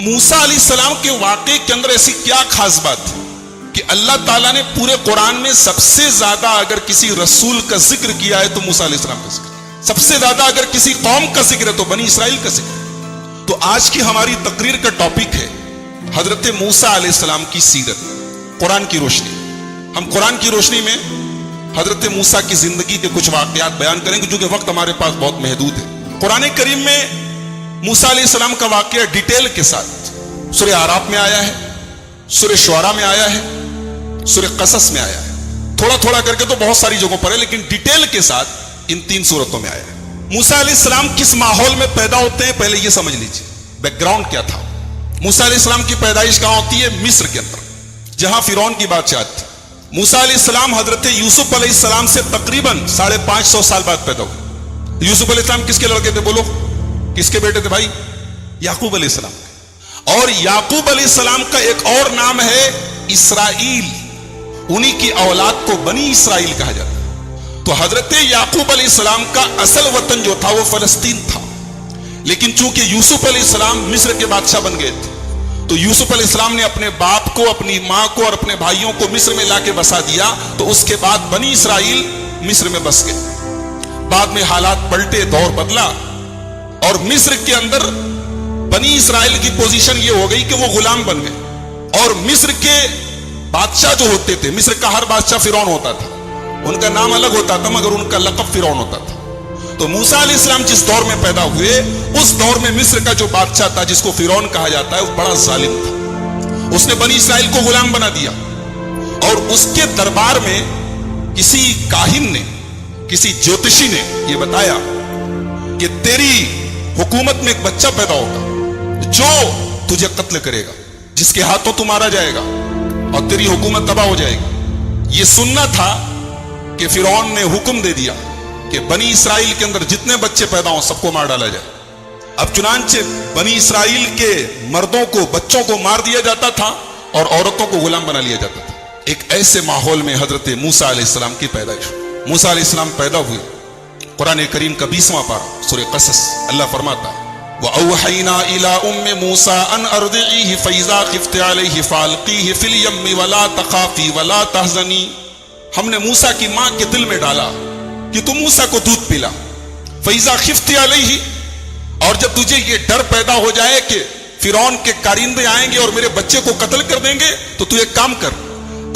موسیٰ علیہ السلام کے واقعے کے اندر ایسی کیا خاص بات ہے کہ اللہ تعالیٰ نے پورے قرآن میں سب سے زیادہ اگر کسی رسول کا ذکر کیا ہے تو موسیٰ علیہ السلام کا ذکر، سب سے زیادہ اگر کسی قوم کا ذکر ہے تو بنی اسرائیل کا ذکر ہے۔ تو آج کی ہماری تقریر کا ٹاپک ہے حضرت موسیٰ علیہ السلام کی سیرت، قرآن کی روشنی۔ ہم قرآن کی روشنی میں حضرت موسیٰ کی زندگی کے کچھ واقعات بیان کریں گے، کیونکہ وقت ہمارے پاس بہت محدود ہے۔ قرآن کریم میں موسیٰ علیہ السلام کا واقعہ ڈیٹیل کے ساتھ سورہ اعراف میں آیا ہے، سورہ شعراء میں آیا ہے، سورہ قصص میں آیا ہے، تھوڑا تھوڑا کر کے تو بہت ساری جگہوں پر ہے، لیکن ڈیٹیل کے ساتھ ان 3 سورتوں میں آیا ہے۔ موسیٰ علیہ السلام کس ماحول میں پیدا ہوتے ہیں پہلے یہ سمجھ لیجیے، بیک گراؤنڈ کیا تھا۔ موسیٰ علیہ السلام کی پیدائش کہاں ہوتی ہے؟ مصر کے اندر، جہاں فرعون کی بادشاہت تھی۔ موسیٰ علیہ السلام حضرت یوسف علیہ السلام سے تقریباً 550 سال بعد پیدا ہوئے۔ یوسف علیہ السلام کس کے لڑکے تھے؟ بولو، کس کے بیٹے تھے بھائی؟ یعقوب علیہ السلام کے۔ اور یعقوب علیہ السلام کا ایک اور نام ہے اسرائیل، انہی کی اولاد کو بنی اسرائیل کہا جاتا ہے۔ تو حضرت یعقوب علیہ السلام کا اصل وطن جو تھا وہ فلسطین تھا، لیکن چونکہ یوسف علیہ السلام مصر کے بادشاہ بن گئے تھے تو یوسف علیہ السلام نے اپنے باپ کو، اپنی ماں کو اور اپنے بھائیوں کو مصر میں لا کے بسا دیا، تو اس کے بعد بنی اسرائیل مصر میں بس گئے۔ بعد میں حالات پلٹے، دور بدلا، اور مصر کے اندر بنی اسرائیل کی پوزیشن یہ ہو گئی کہ وہ غلام بن گئے، اور مصر کے بادشاہ جو ہوتے تھے، مصر کا ہر بادشاہ فرعون ہوتا تھا، ان کا نام الگ ہوتا تھا مگر ان کا لقب فرعون ہوتا تھا۔ تو موسیٰ علیہ السلام جس دور میں پیدا ہوئے، اس دور میں مصر کا جو بادشاہ تھا جس کو فرعون کہا جاتا ہے وہ بڑا ظالم تھا، اس نے بنی اسرائیل کو غلام بنا دیا، اور اس کے دربار میں کسی کاہن نے، کسی جوتشی نے یہ بتایا کہ تیری حکومت میں ایک بچہ پیدا ہوگا جو تجھے قتل کرے گا، جس کے ہاتھوں تو مارا جائے گا اور تیری حکومت تباہ ہو جائے گی۔ یہ سننا تھا کہ فرعون نے حکم دے دیا کہ بنی اسرائیل کے اندر جتنے بچے پیدا ہوں سب کو مار ڈالا جائے۔ اب چنانچہ بنی اسرائیل کے مردوں کو، بچوں کو مار دیا جاتا تھا اور عورتوں کو غلام بنا لیا جاتا تھا۔ ایک ایسے ماحول میں حضرت موسیٰ علیہ السلام کی پیدائش۔ موسیٰ علیہ السلام پیدا ہوئے، قرآن کریم کا 20واں پارہ سورہ قصص، اللہ فرماتا ہے وَأَوْحَيْنَا إِلَىٰ أُمِّ مُوسَىٰ أَنْ أَرْضِعِيهِ فَإِذَا خِفْتِ عَلَيْهِ فَأَلْقِيهِ فِي الْيَمِّ وَلَا تَخَافِي وَلَا تَحْزَنِي۔ ہم نے موسیٰ کی ماں کے دل میں ڈالا کہ تم موسیٰ کو دودھ پلا، فَإِذَا خِفْتِ عَلَيْهِ، اور جب تجھے یہ ڈر پیدا ہو جائے کہ فرعون کے کارندے آئیں گے اور میرے بچے کو قتل کر دیں گے، تو تو ایک کام کر،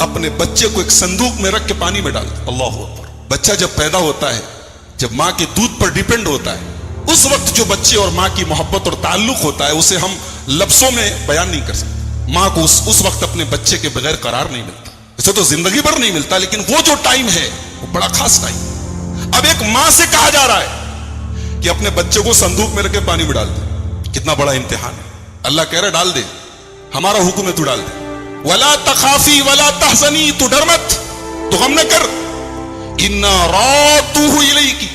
اپنے بچے کو ایک صندوق میں رکھ کے پانی میں ڈال۔ اللہ اکبر۔ بچہ جب پیدا ہوتا ہے، جب ماں کے دودھ پر ڈیپینڈ ہوتا ہے، اس وقت جو بچے اور ماں کی محبت اور تعلق ہوتا ہے اسے ہم لفظوں میں بیان نہیں کر سکتے۔ ماں کو اس وقت اپنے بچے کے بغیر قرار نہیں ملتا، اسے تو زندگی بھر نہیں ملتا، لیکن وہ جو ٹائم ہے وہ بڑا خاص ٹائم۔ اب ایک ماں سے کہا جا رہا ہے کہ اپنے بچے کو صندوق میں رکھ کے پانی میں ڈال دے، کتنا بڑا امتحان ہے۔ اللہ کہہ رہا ہے ڈال دے، ہمارا حکم ہے تو ڈال دے۔ وَلَا تَخَافِي وَلَا تَحْزَنِي، تو ڈر مت، تو غم نہ کر، إِنَّا رَادُّوهُ إِلَيْكِ،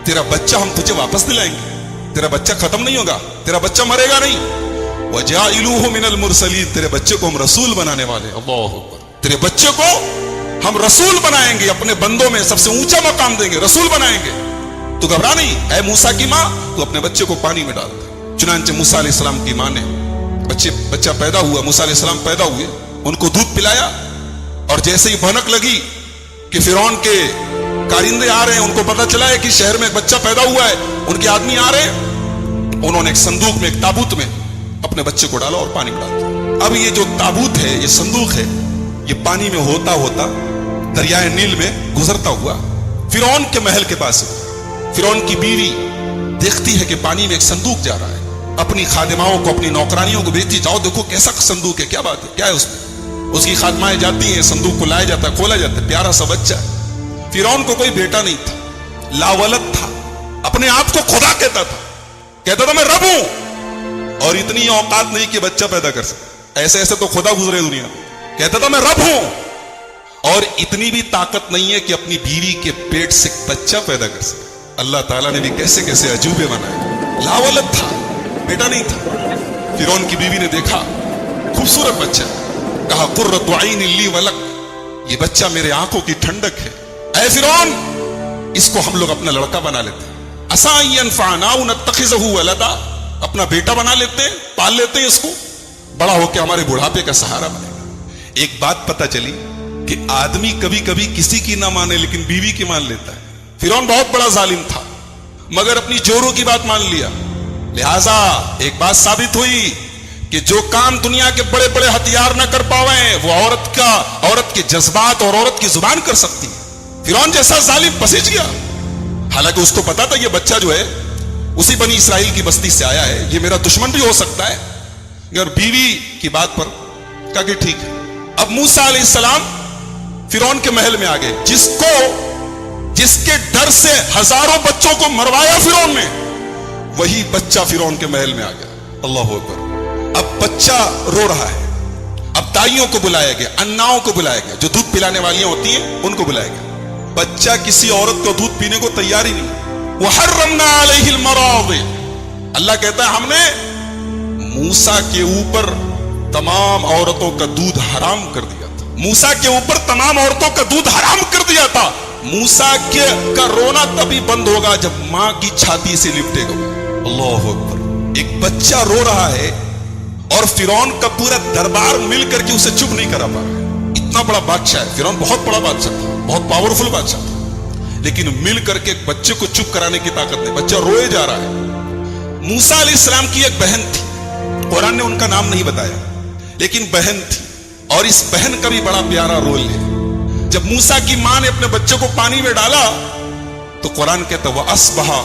تیرا بچہ ہم تجھے واپس دلائیں گے، تیرا بچہ ختم نہیں ہوگا، تیرا بچہ مرے گا نہیں۔ وَجَاعِلُوهُ مِنَ الْمُرْسَلِينَ، تیرے بچے کو ہم رسول بنانے والے، اللہ اکبر، تیرے بچے کو ہم رسول بنائیں گے، اپنے بندوں میں سب سے اونچا مقام دیں گے، رسول بنائیں گے۔ تو گھبرا نہیں، اے موسیٰ کی ماں، تو اپنے بچے کو پانی میں ڈال دے۔ چنانچہ موسیٰ علیہ السلام کی ماں نے بچہ پیدا ہوا، موسیٰ علیہ السلام پیدا ہوئے، ان کو دودھ پلایا، اور جیسے ہی بھنک لگی کہ فرعون کے کارندے آ رہے ہیں، ان کو پتا چلا ہے کہ شہر میں ایک بچہ پیدا ہوا ہے، ان کے آدمی آ رہے ہیں، انہوں نے ایک صندوق میں، ایک تابوت میں اپنے بچے کو ڈالا اور پانی میں ڈال دیا۔ اب یہ جو تابوت ہے، یہ صندوق ہے، یہ پانی میں ہوتا ہوتا دریائے نیل میں گزرتا ہوا فرعون کے محل کے پاس۔ فرعون کی بیوی دیکھتی ہے کہ پانی میں ایک صندوق جا رہا ہے، اپنی خادماؤں کو، اپنی نوکرانیوں کو بھیجتی، جاؤ دیکھو کیسا صندوق ہے، کیا بات ہے، کیا ہے اس میں۔ اس کی خادمائیں جاتی ہیں، صندوق کو لایا جاتا ہے، کھولا جاتا ہے، پیارا سا بچہ ہے۔ فرعون کو کوئی بیٹا نہیں تھا، لاولد تھا، اپنے آپ کو خدا کہتا تھا میں رب ہوں، اور اتنی اوقات نہیں کہ بچہ پیدا کر سکے، ایسے تو خدا گزرے دنیا میں، کہتا تھا میں رب ہوں، اور اتنی بھی طاقت نہیں ہے کہ اپنی بیوی کے پیٹ سے بچہ پیدا کر سکے۔ اللہ تعالیٰ نے بھی کیسے کیسے عجوبے بنائے۔ لاولد تھا، بیٹا نہیں تھا۔ فرعون کی بیوی نے دیکھا خوبصورت بچہ، کہا قرۃ عین لی ولک، یہ بچہ میرے آنکھوں کی ٹھنڈک ہے، اے فرعون اس کو ہم لوگ اپنا لڑکا بنا لیتے، عسیٰ ان ینفعنا او نتخذہ ولدا، اپنا بیٹا بنا لیتے پال لیتے ہیں اس کو, بڑا ہو کے ہمارے بڑھاپے کا سہارا بنے گا. ایک بات پتہ چلی کہ آدمی کبھی کبھی کسی کی نہ مانے لیکن بیوی کی مان لیتا ہے. فرعون بہت بڑا ظالم تھا مگر اپنی جوروں کی بات مان لیا. لہذا ایک بات ثابت ہوئی کہ جو کام دنیا کے بڑے بڑے ہتھیار نہ کر پاویں وہ عورت کے جذبات اور عورت کی زبان کر سکتی ہے. فرعون جیسا ظالم پسیج گیا, حالانکہ اس کو پتا تھا یہ بچہ جو ہے اسی بنی اسرائیل کی بستی سے آیا ہے, یہ میرا دشمن بھی ہو سکتا ہے. اور بیوی کی بات پر کہا کہ ٹھیک ہے. اب موسیٰ علیہ السلام فرعون کے محل میں آ گئے, جس کے ڈر سے ہزاروں بچوں کو مروایا فرعون نے, وہی بچہ فرعون کے محل میں آ گیا. اللہ اکبر. اب بچہ رو رہا ہے. اب دائیوں کو بلایا گیا, اناؤں کو بلایا گیا, جو دودھ پلانے والیاں ہوتی ہیں ان کو بلایا گیا. بچہ کسی عورت کو دودھ پینے کو تیار ہی نہیں. وحرمنا علیہ المراضع, اللہ کہتا ہے ہم نے موسیٰ کے اوپر تمام عورتوں کا دودھ حرام کر دیا تھا. موسیٰ کے اوپر تمام عورتوں کا دودھ حرام کر دیا تھا. موسیٰ کا رونا تبھی بند ہوگا جب ماں کی چھاتی سے لپٹے گا. اللہ اکبر. ایک بچہ رو رہا ہے اور فرعون کا پورا دربار مل کر کے اسے چپ نہیں کرا پا رہا. اتنا بڑا بادشاہ ہے فرعون, بہت بڑا بادشاہ تھا, بہت پاورفل بادشاہ تھا, لیکن مل کر کے ایک بچے کو چپ کرانے کی طاقت نہیں. بچہ روئے جا رہا ہے. موسیٰ علیہ السلام کی ایک بہن تھی, قرآن نے ان کا نام نہیں بتایا لیکن بہن تھی, اور اس بہن کا بھی بڑا پیارا رول ہے. جب موسیٰ کی ماں نے اپنے بچے کو پانی میں ڈالا تو قرآن کہتا ہے وَأَصْبَحَ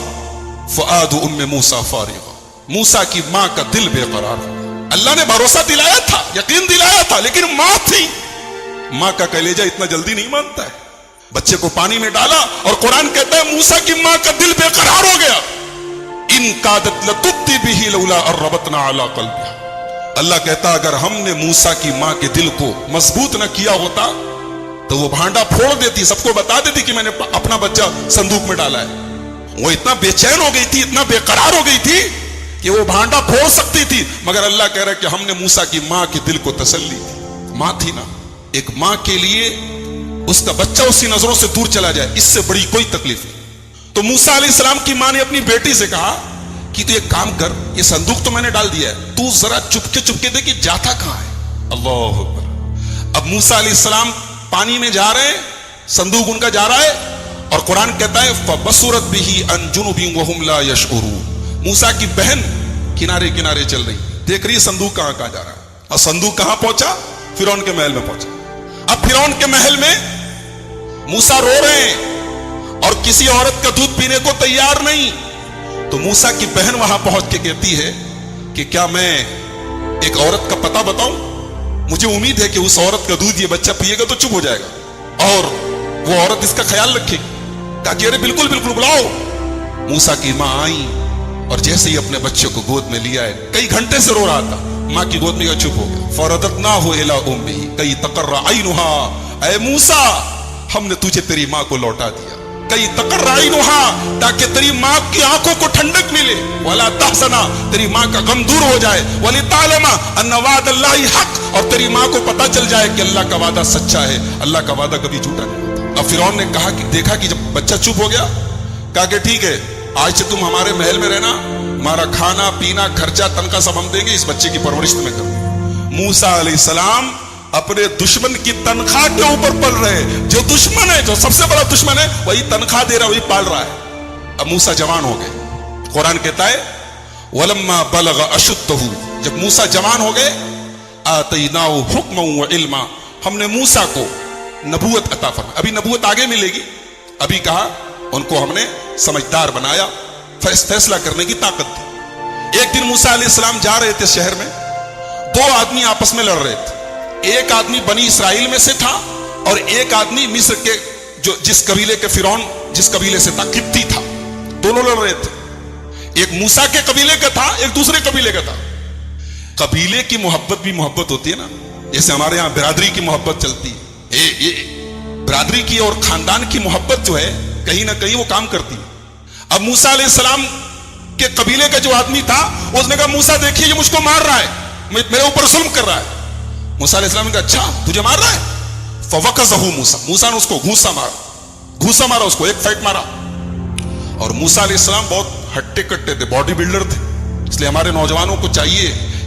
فُؤَادُ أُمِّ مُوسَىٰ فَارِغًا, موسیٰ کی ماں کا دل بے قرار ہو. اللہ نے بھروسہ دلایا تھا, یقین دلایا تھا, لیکن ماں تھی. ماں کا کلیجہ اتنا جلدی نہیں مانتا ہے. بچے کو پانی میں ڈالا اور قرآن کہتا ہے موسیٰ کی ماں کا دل بے قرار ہو گیا. ان کادت لتبدی بہ لولا ان ربطنا علی قلبہا, اللہ کہتا اگر ہم نے موسیٰ کی ماں کے دل کو مضبوط نہ کیا ہوتا تو وہ بھانڈا پھوڑ دیتی, سب کو بتا دیتی کہ میں نے اپنا بچہ صندوق میں ڈالا ہے. وہ اتنا بے چین ہو گئی تھی, اتنا بے قرار ہو گئی تھی کہ وہ بھانڈا پھوڑ سکتی تھی, مگر اللہ کہہ رہا ہے کہ ہم نے موسیٰ کی ماں کے دل کو تسلی دی. ماں تھی نا, ایک ماں کے لیے اس کا بچہ اسی نظروں سے دور چلا جائے اس سے بڑی کوئی تکلیف نہیں. تو موسیٰ علیہ السلام کی ماں نے اپنی بیٹی سے کہا کہ تو ایک کام کر, یہ صندوق تو میں نے ڈال دیا ہے, تو ذرا چپکے دے کہ جاتا کہاں ہے. اللہ اکبر. اب موسیٰ علیہ السلام پانی میں جا رہے ہیں, صندوق ان کا جا رہا ہے, اور قرآن کہتا ہے فَبَصُرَتْ بِهِ عَنْ جُنُبٍ وَهُمْ لَا يَشْعُرُونَ, موسیٰ کی بہن کنارے کنارے چل رہی, دیکھ رہی ہے صندوق کہاں جا رہا ہے. اور صندوق کہاں پہنچا؟ فرعون کے محل میں پہنچا. اب فرعون کے محل میں موسیٰ رو رہے ہیں اور کسی عورت کا دودھ پینے کو تیار نہیں. تو موسیٰ کی بہن وہاں پہنچ کے کہتی ہے کہ کیا میں ایک عورت کا پتہ بتاؤں, مجھے امید ہے کہ اس عورت کا دودھ یہ بچہ پیے گا تو چپ ہو جائے گا اور وہ عورت اس کا خیال رکھے گی. کہا کہ ارے بالکل بلاؤ. موسیٰ کی ماں آئی اور جیسے ہی اپنے بچے کو گود میں لیا ہے, کئی گھنٹے سے رو رہا تھا, ماں کی گود میں چپ ہو گیا. فَرَدَدْنَاهُ إِلَىٰ أُمِّهِ كَيْ تَقَرَّ عَيْنُهَا, اے موسیٰ ہم نے تجھے تیری ماں کو لوٹا دیا. کئی تقر عینها, تاکہ تیری ماں کی آنکھوں کو ٹھنڈک ملے. ولا تحزن, تیری ماں کا غم دور ہو جائے. ولتعلم ان وعد اللہ حق, اور تیری ماں کو پتہ چل جائے کہ اللہ کا وعدہ سچا ہے, اللہ کا وعدہ کبھی جھوٹا نہیں ہوتا. اب فرعون نے کہا کہ دیکھا کہ جب بچہ چپ ہو گیا, کہا کہ ٹھیک ہے آج سے تم ہمارے محل میں رہنا, ہمارا کھانا پینا خرچہ تنخواہ سب ہم دیں گے, اس بچے کی پرورش تمہیں کر دیں. موسیٰ علیہ السلام اپنے دشمن کی تنخواہ کے اوپر پل رہے, جو دشمن ہے, جو سب سے بڑا دشمن ہے, وہی تنخواہ دے رہا, وہی پال رہا ہے. اب موسیٰ جوان ہو گئے. قرآن کہتا ہے وَلَمَّا بَلَغَ أَشُدَّهُ, جب موسیٰ جوان ہو گئے, آتَيْنَاهُ حُكْمًا وَعِلْمًا, ہم نے موسیٰ کو نبوت عطا فرمائی. ابھی نبوت آگے ملے گی, ابھی کہا ان کو ہم نے سمجھدار بنایا, فیصلہ کرنے کی طاقت دی. ایک دن موسیٰ علیہ السلام جا رہے تھے شہر میں, دو آدمی آپس میں لڑ رہے تھے. ایک آدمی بنی اسرائیل میں سے تھا اور ایک آدمی مصر کے جس قبیلے کے فرعون جس قبیلے سے تھا, قبطی تھا. دونوں لڑ رہے تھے. ایک موسیٰ کے قبیلے کا تھا, ایک دوسرے قبیلے کا تھا. قبیلے کی محبت بھی محبت ہوتی ہے نا, جیسے ہمارے یہاں برادری کی محبت چلتی ہے. برادری کی اور خاندان کی محبت جو ہے کہیں نہ کہیں وہ کام کرتی ہے. اب موسیٰ علیہ السلام کے قبیلے کا جو آدمی تھا اس نے کہا موسیٰ دیکھیے یہ مجھ کو مار رہا ہے, میرے اوپر ظلم کر رہا ہے. موسیٰ علیہ السلام نے کہا اچھا تجھے مار رہا ہے. فوقظہ موسیٰ, موسیٰ نے اس کو گھوسا مارا, اس کو ایک فائٹ مارا. اور موسیٰ علیہ السلام بہت ہٹے کٹے تھے, باڈی بلڈر تھے, اس لیے ہمارے نوجوانوں کو چاہیے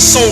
100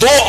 2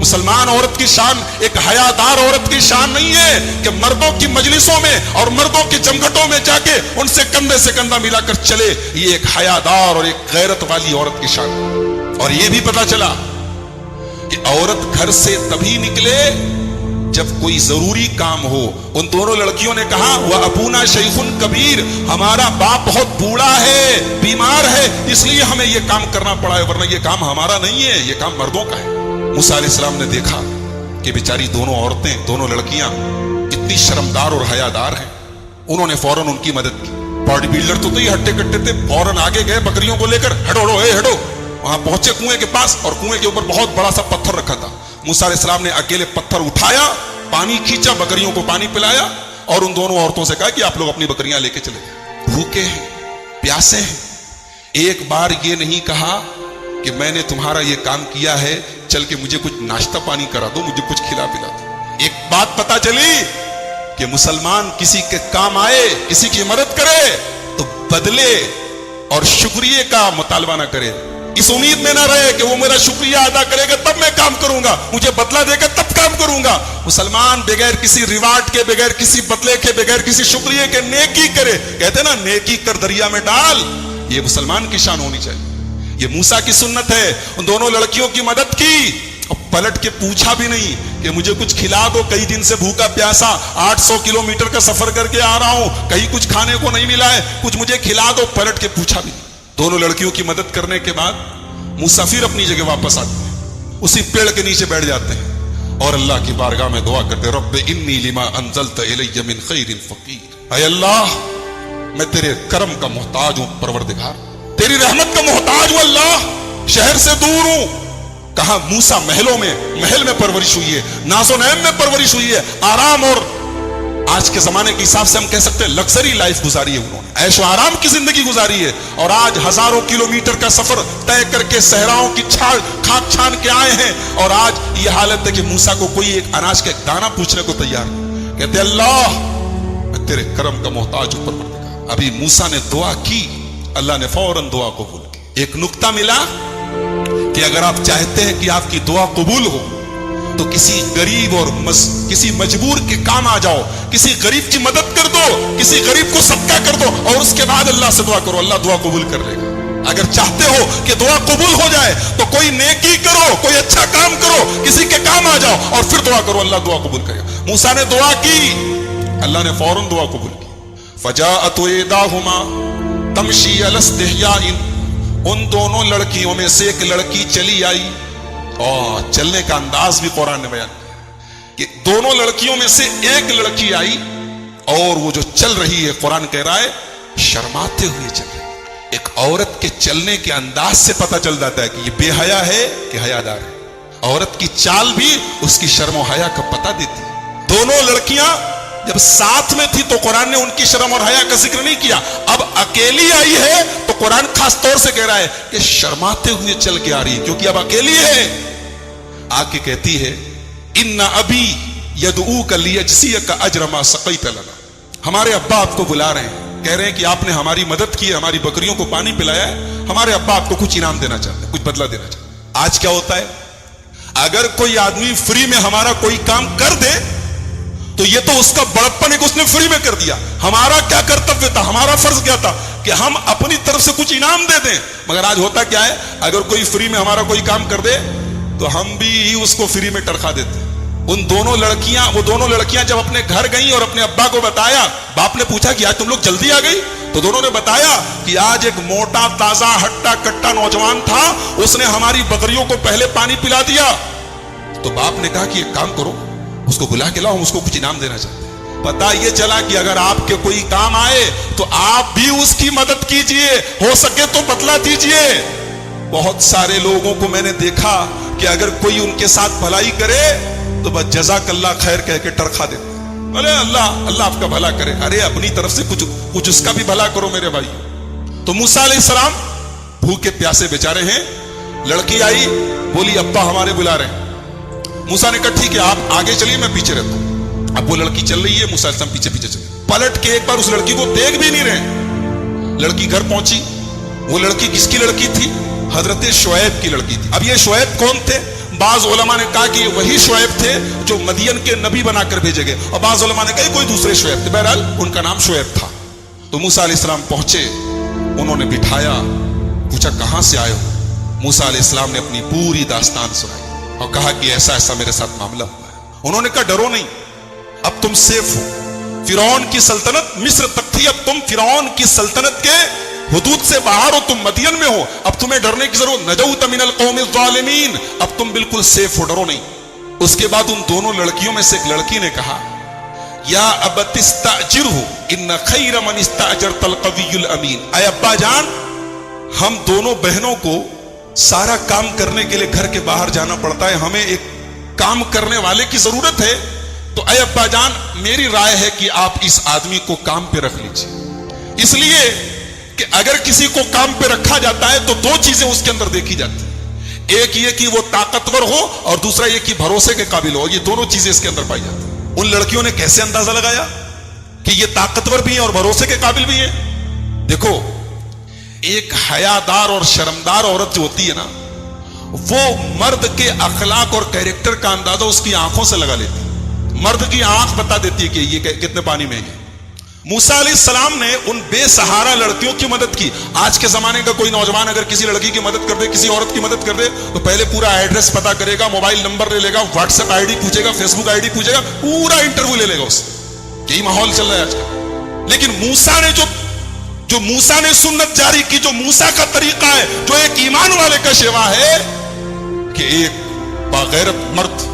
مسلمان عورت کی شان ایک حیادار عورت کی شان نہیں ہے کہ مردوں کی مجلسوں میں اور مردوں کے جمگھٹوں میں جا کے ان سے کندھے سے کندھا ملا کر چلے. یہ ایک حیادار اور ایک غیرت والی عورت کی شان ہے. اور یہ بھی پتا چلا کہ عورت گھر سے تبھی نکلے جب کوئی ضروری کام ہو. ان دونوں لڑکیوں نے کہا وَأَبُونَا شَيْخٌ کبیر, ہمارا باپ بہت بوڑھا ہے, بیمار ہے, اس لیے ہمیں یہ کام کرنا پڑا ہے, ورنہ یہ کام ہمارا نہیں ہے, یہ کام مردوں کا ہے. موسیٰ علیہ السلام نے دیکھا کہ بیچاری دونوں عورتیں, دونوں لڑکیاں اتنی شرمدار اور حیادار ہیں. انہوں نے فوراً ان کی مدد کی. باڈی بلڈر تو یہ ہٹے کٹے تھے, فوراً آگے گئے بکریوں کو لے کر, ہٹو ہٹو. وہاں پہنچے کنویں کے پاس اور کنویں کے اوپر بہت بڑا سا پتھر رکھا تھا. موسیٰ علیہ السلام نے اکیلے پتھر اٹھایا, پانی کھینچا, بکریوں کو پانی پلایا اور ان دونوں عورتوں سے کہا کہ آپ لوگ اپنی بکریاں لے کے چلے جائیں. بھوکے ہیں, پیاسے ہیں. ایک بار یہ نہیں کہا کہ میں نے تمہارا یہ کام کیا ہے, چل کے مجھے کچھ ناشتہ پانی کرا دو, مجھے کچھ کھلا پلا دو. ایک بات پتا چلی کہ مسلمان کسی کے کام آئے, کسی کی مدد کرے تو بدلے اور شکریہ کا مطالبہ نہ کرے. اس امید میں نہ رہے کہ وہ میرا شکریہ ادا کرے گا تب میں کام کروں گا, مجھے بدلہ دے گا تب کام کروں گا. مسلمان بغیر کسی ریوارڈ کے, بغیر کسی بدلے کے, بغیر کسی شکریہ کے نیکی کرے. کہتے نا نیکی کر دریا میں ڈال, یہ مسلمان کی شان ہونی چاہیے. یہ موسیٰ کی سنت ہے. ان دونوں لڑکیوں کی مدد کی اور پلٹ کے پوچھا بھی نہیں کہ مجھے کچھ کھلا دو, کئی دن سے بھوکا پیاسا 800 کلومیٹر کا سفر کر کے آ رہا ہوں, کہیں کچھ کھانے کو نہیں ملا ہے, کچھ مجھے کھلا دو. پلٹ کے پوچھا بھی نہیں. دونوں لڑکیوں کی مدد کرنے کے بعد موسیٰ پھر اپنی جگہ واپس آتے ہیں, اسی پیڑ کے نیچے بیٹھ جاتے ہیں اور اللہ کی بارگاہ میں دعا کرتے, رب انی لما انزلت الی من خیر فقیر. اے اللہ, میں تیرے کرم کا محتاج ہوں پروردگار, تیری رحمت کا محتاج ہوں اللہ, شہر سے دور ہوں. کہاں موسیٰ محلوں میں, محل میں پرورش ہوئی ہے, ناز و نعیم میں پرورش ہوئی ہے, آرام اور آج کے زمانے کے حساب سے ہم کہہ سکتے ہیں لگژری لائف گزاری ہے. انہوں نے عیش و آرام کی زندگی گزاری ہے اور آج ہزاروں کلومیٹر کا سفر طے کر کے صحراؤں کی کھاک چھان کے آئے ہیں. اور آج یہ حالت ہے کہ موسیٰ کو کوئی ایک اناج کا ایک دانہ پوچھنے کو تیار نہیں. کہتے اللہ, میں تیرے کرم کا محتاج ہوں پروردگار. ابھی موسیٰ نے دعا کی, اللہ نے فوراً دعا قبول کی. ایک نقطہ ملا کہ اگر آپ چاہتے ہیں کہ آپ کی دعا قبول ہو تو کسی غریب اور کسی مجبور کے کام آ جاؤ, کسی غریب کی مدد کر دو, کسی غریب کو صدقہ کر دو اور اس کے بعد اللہ سے دعا کرو, اللہ دعا قبول کر لے گا. اگر چاہتے ہو کہ دعا قبول ہو جائے تو کوئی نیکی کرو, کوئی اچھا کام کرو, کسی کے کام آ جاؤ اور پھر دعا کرو, اللہ دعا قبول کرے گا. موسیٰ نے دعا کی, اللہ نے فوراً دعا قبول کی. فجاءت احداهما تمشی علی استحیاء, ان دونوں لڑکیوں میں سے ایک لڑکی چلی آئی. اور چلنے کا انداز بھی قرآن نے بیان کیا کہ دونوں لڑکیوں میں سے ایک لڑکی آئی اور وہ جو چل رہی ہے, قرآن کہہ رہا ہے شرماتے ہوئے چل رہی. ایک عورت کے چلنے کے انداز سے پتہ چل جاتا ہے کہ یہ بے حیا ہے کہ حیادار ہے. عورت کی چال بھی اس کی شرم و حیا کا پتہ دیتی ہے. دونوں لڑکیاں جب ساتھ میں تھی تو قرآن نے ان کی شرم اور حیا کا ذکر نہیں کیا. اب اکیلی آئی ہے تو قرآن خاص طور سے کہہ رہا ہے کہ شرماتے ہوئے چل کے آ رہی ہے, کیونکہ اب اکیلی ہے. آ کے کہتی ہے ان ابی یدعوک لیجزیک اجر ما سقیت لنا, ہمارے ابا آپ کو بلا رہے ہیں, کہہ رہے ہیں کہ آپ نے ہماری مدد کی, ہماری بکریوں کو پانی پلایا ہے, ہمارے ابا آپ کو کچھ انعام دینا چاہتے ہیں, کچھ بدلہ دینا چاہتے ہیں. آج کیا ہوتا ہے, اگر کوئی آدمی فری میں ہمارا کوئی کام کر دے تو یہ تو اس کا بڑپن ہے کہ اس نے فری میں کر دیا. ہمارا کیا کرتویہ تھا, ہمارا فرض کیا تھا کہ ہم اپنی طرف سے کچھ انعام دے دیں. مگر آج ہوتا کیا ہے, اگر کوئی فری میں ہمارا کوئی کام کر دے تو ہم بھی اس کو فری میں ٹرکھا دیتے. وہ دونوں لڑکیاں جب اپنے گھر گئیں اور اپنے ابا کو بتایا, باپ نے پوچھا کہ آج تم لوگ جلدی آ گئی, تو دونوں نے بتایا کہ آج ایک موٹا تازہ ہٹا کٹا نوجوان تھا, اس نے ہماری بکریوں کو پہلے پانی پلا دیا. تو باپ نے کہا کہ ایک کام کرو, اس کو بلا کے لاؤ, ہم اس کو کچھ انعام دینا چاہتے ہیں. پتا یہ چلا کہ اگر آپ کے کوئی کام آئے تو آپ بھی اس کی مدد کیجئے, ہو سکے تو بدلہ دیجئے. بہت سارے لوگوں کو میں نے دیکھا کہ اگر کوئی ان کے ساتھ بھلائی کرے تو بس جزاک اللہ خیر کہہ کے ٹرکھا دیتے. ارے اللہ آپ کا بھلا کرے, ارے اپنی طرف سے کچھ اس کا بھی بھلا کرو میرے بھائی. تو موسیٰ علیہ السلام بھوکے پیاسے بیچارے ہیں. لڑکی آئی, بولی ابا ہمارے بلا رہے ہیں. موسیٰ نے کہا ٹھیک ہے آپ آگے چلیے, میں پیچھے رہتا ہوں. اب وہ لڑکی چل رہی ہے, موسیٰ علیہ السلام پیچھے پیچھے چلے. پلٹ کے ایک بار اس لڑکی کو دیکھ بھی نہیں رہے. لڑکی گھر پہنچی. وہ لڑکی کس کی لڑکی تھی, حضرت شعیب کی لڑکی تھی. اب یہ شعیب کون تھے, بعض علماء نے کہا کہ یہ وہی شعیب تھے جو مدین کے نبی بنا کر بھیجے گئے، اور بعض علماء نے کہا یہ کوئی دوسرے شعیب تھے، بہرحال ان کا نام شعیب تھا۔ تو موسیٰ علیہ السلام پہنچے، انہوں نے بٹھایا، پوچھا کہاں سے آئے ہو؟ موسیٰ علیہ السلام نے اپنی پوری داستان سنائی اور کہا کہ ایسا ایسا میرے ساتھ معاملہ ہوا ہے۔ انہوں نے کہا ڈرو نہیں، اب تم سیف ہو، فرعون کی سلطنت مصر تک تھی، اب تم فرعون کی سلطنت کے حدود سے باہر ہو، تم مدین میں ہو، اب تمہیں ڈرنے کی ضرورت، نجوت من القوم الظالمین، اب تم بالکل سیف ہو، ڈرو نہیں۔ اس کے بعد ان دونوں لڑکیوں میں سے ایک لڑکی نے کہا یا ابت استاجرہ ان خیر من استاجرت القوی الامین، اے ابا جان ہم دونوں بہنوں کو سارا کام کرنے کے لیے گھر کے باہر جانا پڑتا ہے، ہمیں ایک کام کرنے والے کی ضرورت ہے، تو اے ابا جان میری رائے ہے کہ آپ اس آدمی کو کام پہ رکھ لیجئے، اس لیے کہ اگر کسی کو کام پہ رکھا جاتا ہے تو دو چیزیں اس کے اندر دیکھی جاتی ہیں، ایک یہ کہ وہ طاقتور ہو اور دوسرا یہ کہ بھروسے کے قابل ہو، یہ دونوں چیزیں اس کے اندر پائی جاتی ہیں۔ ان لڑکیوں نے کیسے اندازہ لگایا کہ یہ طاقتور بھی ہیں اور بھروسے کے قابل بھی ہیں؟ دیکھو ایک حیادار اور شرمدار عورت جو ہوتی ہے نا، وہ مرد کے اخلاق اور کیریکٹر کا اندازہ اس کی آنکھوں سے لگا لیتی ہے، مرد کی آنکھ بتا دیتی ہے کہ یہ کتنے پانی میں ہے۔ موسیٰ علیہ السلام نے ان بے سہارا لڑکیوں کی مدد کی۔ آج کے زمانے کا کوئی نوجوان اگر کسی لڑکی کی مدد کر دے، کسی عورت کی مدد کر دے، تو پہلے پورا ایڈریس پتا کرے گا، موبائل نمبر لے لے گا، واٹس ایپ آئی ڈی پوچھے گا، فیس بک آئی ڈی پوچھے گا، پورا انٹرویو لے لے گا اس سے۔ یہی ماحول چل رہا ہے آج کا۔ لیکن موسیٰ نے جو موسیٰ نے سنت جاری کی، جو موسیٰ کا طریقہ ہے، جو ایک ایمان والے کا شیوا ہے، کہ ایک باغیرت مرد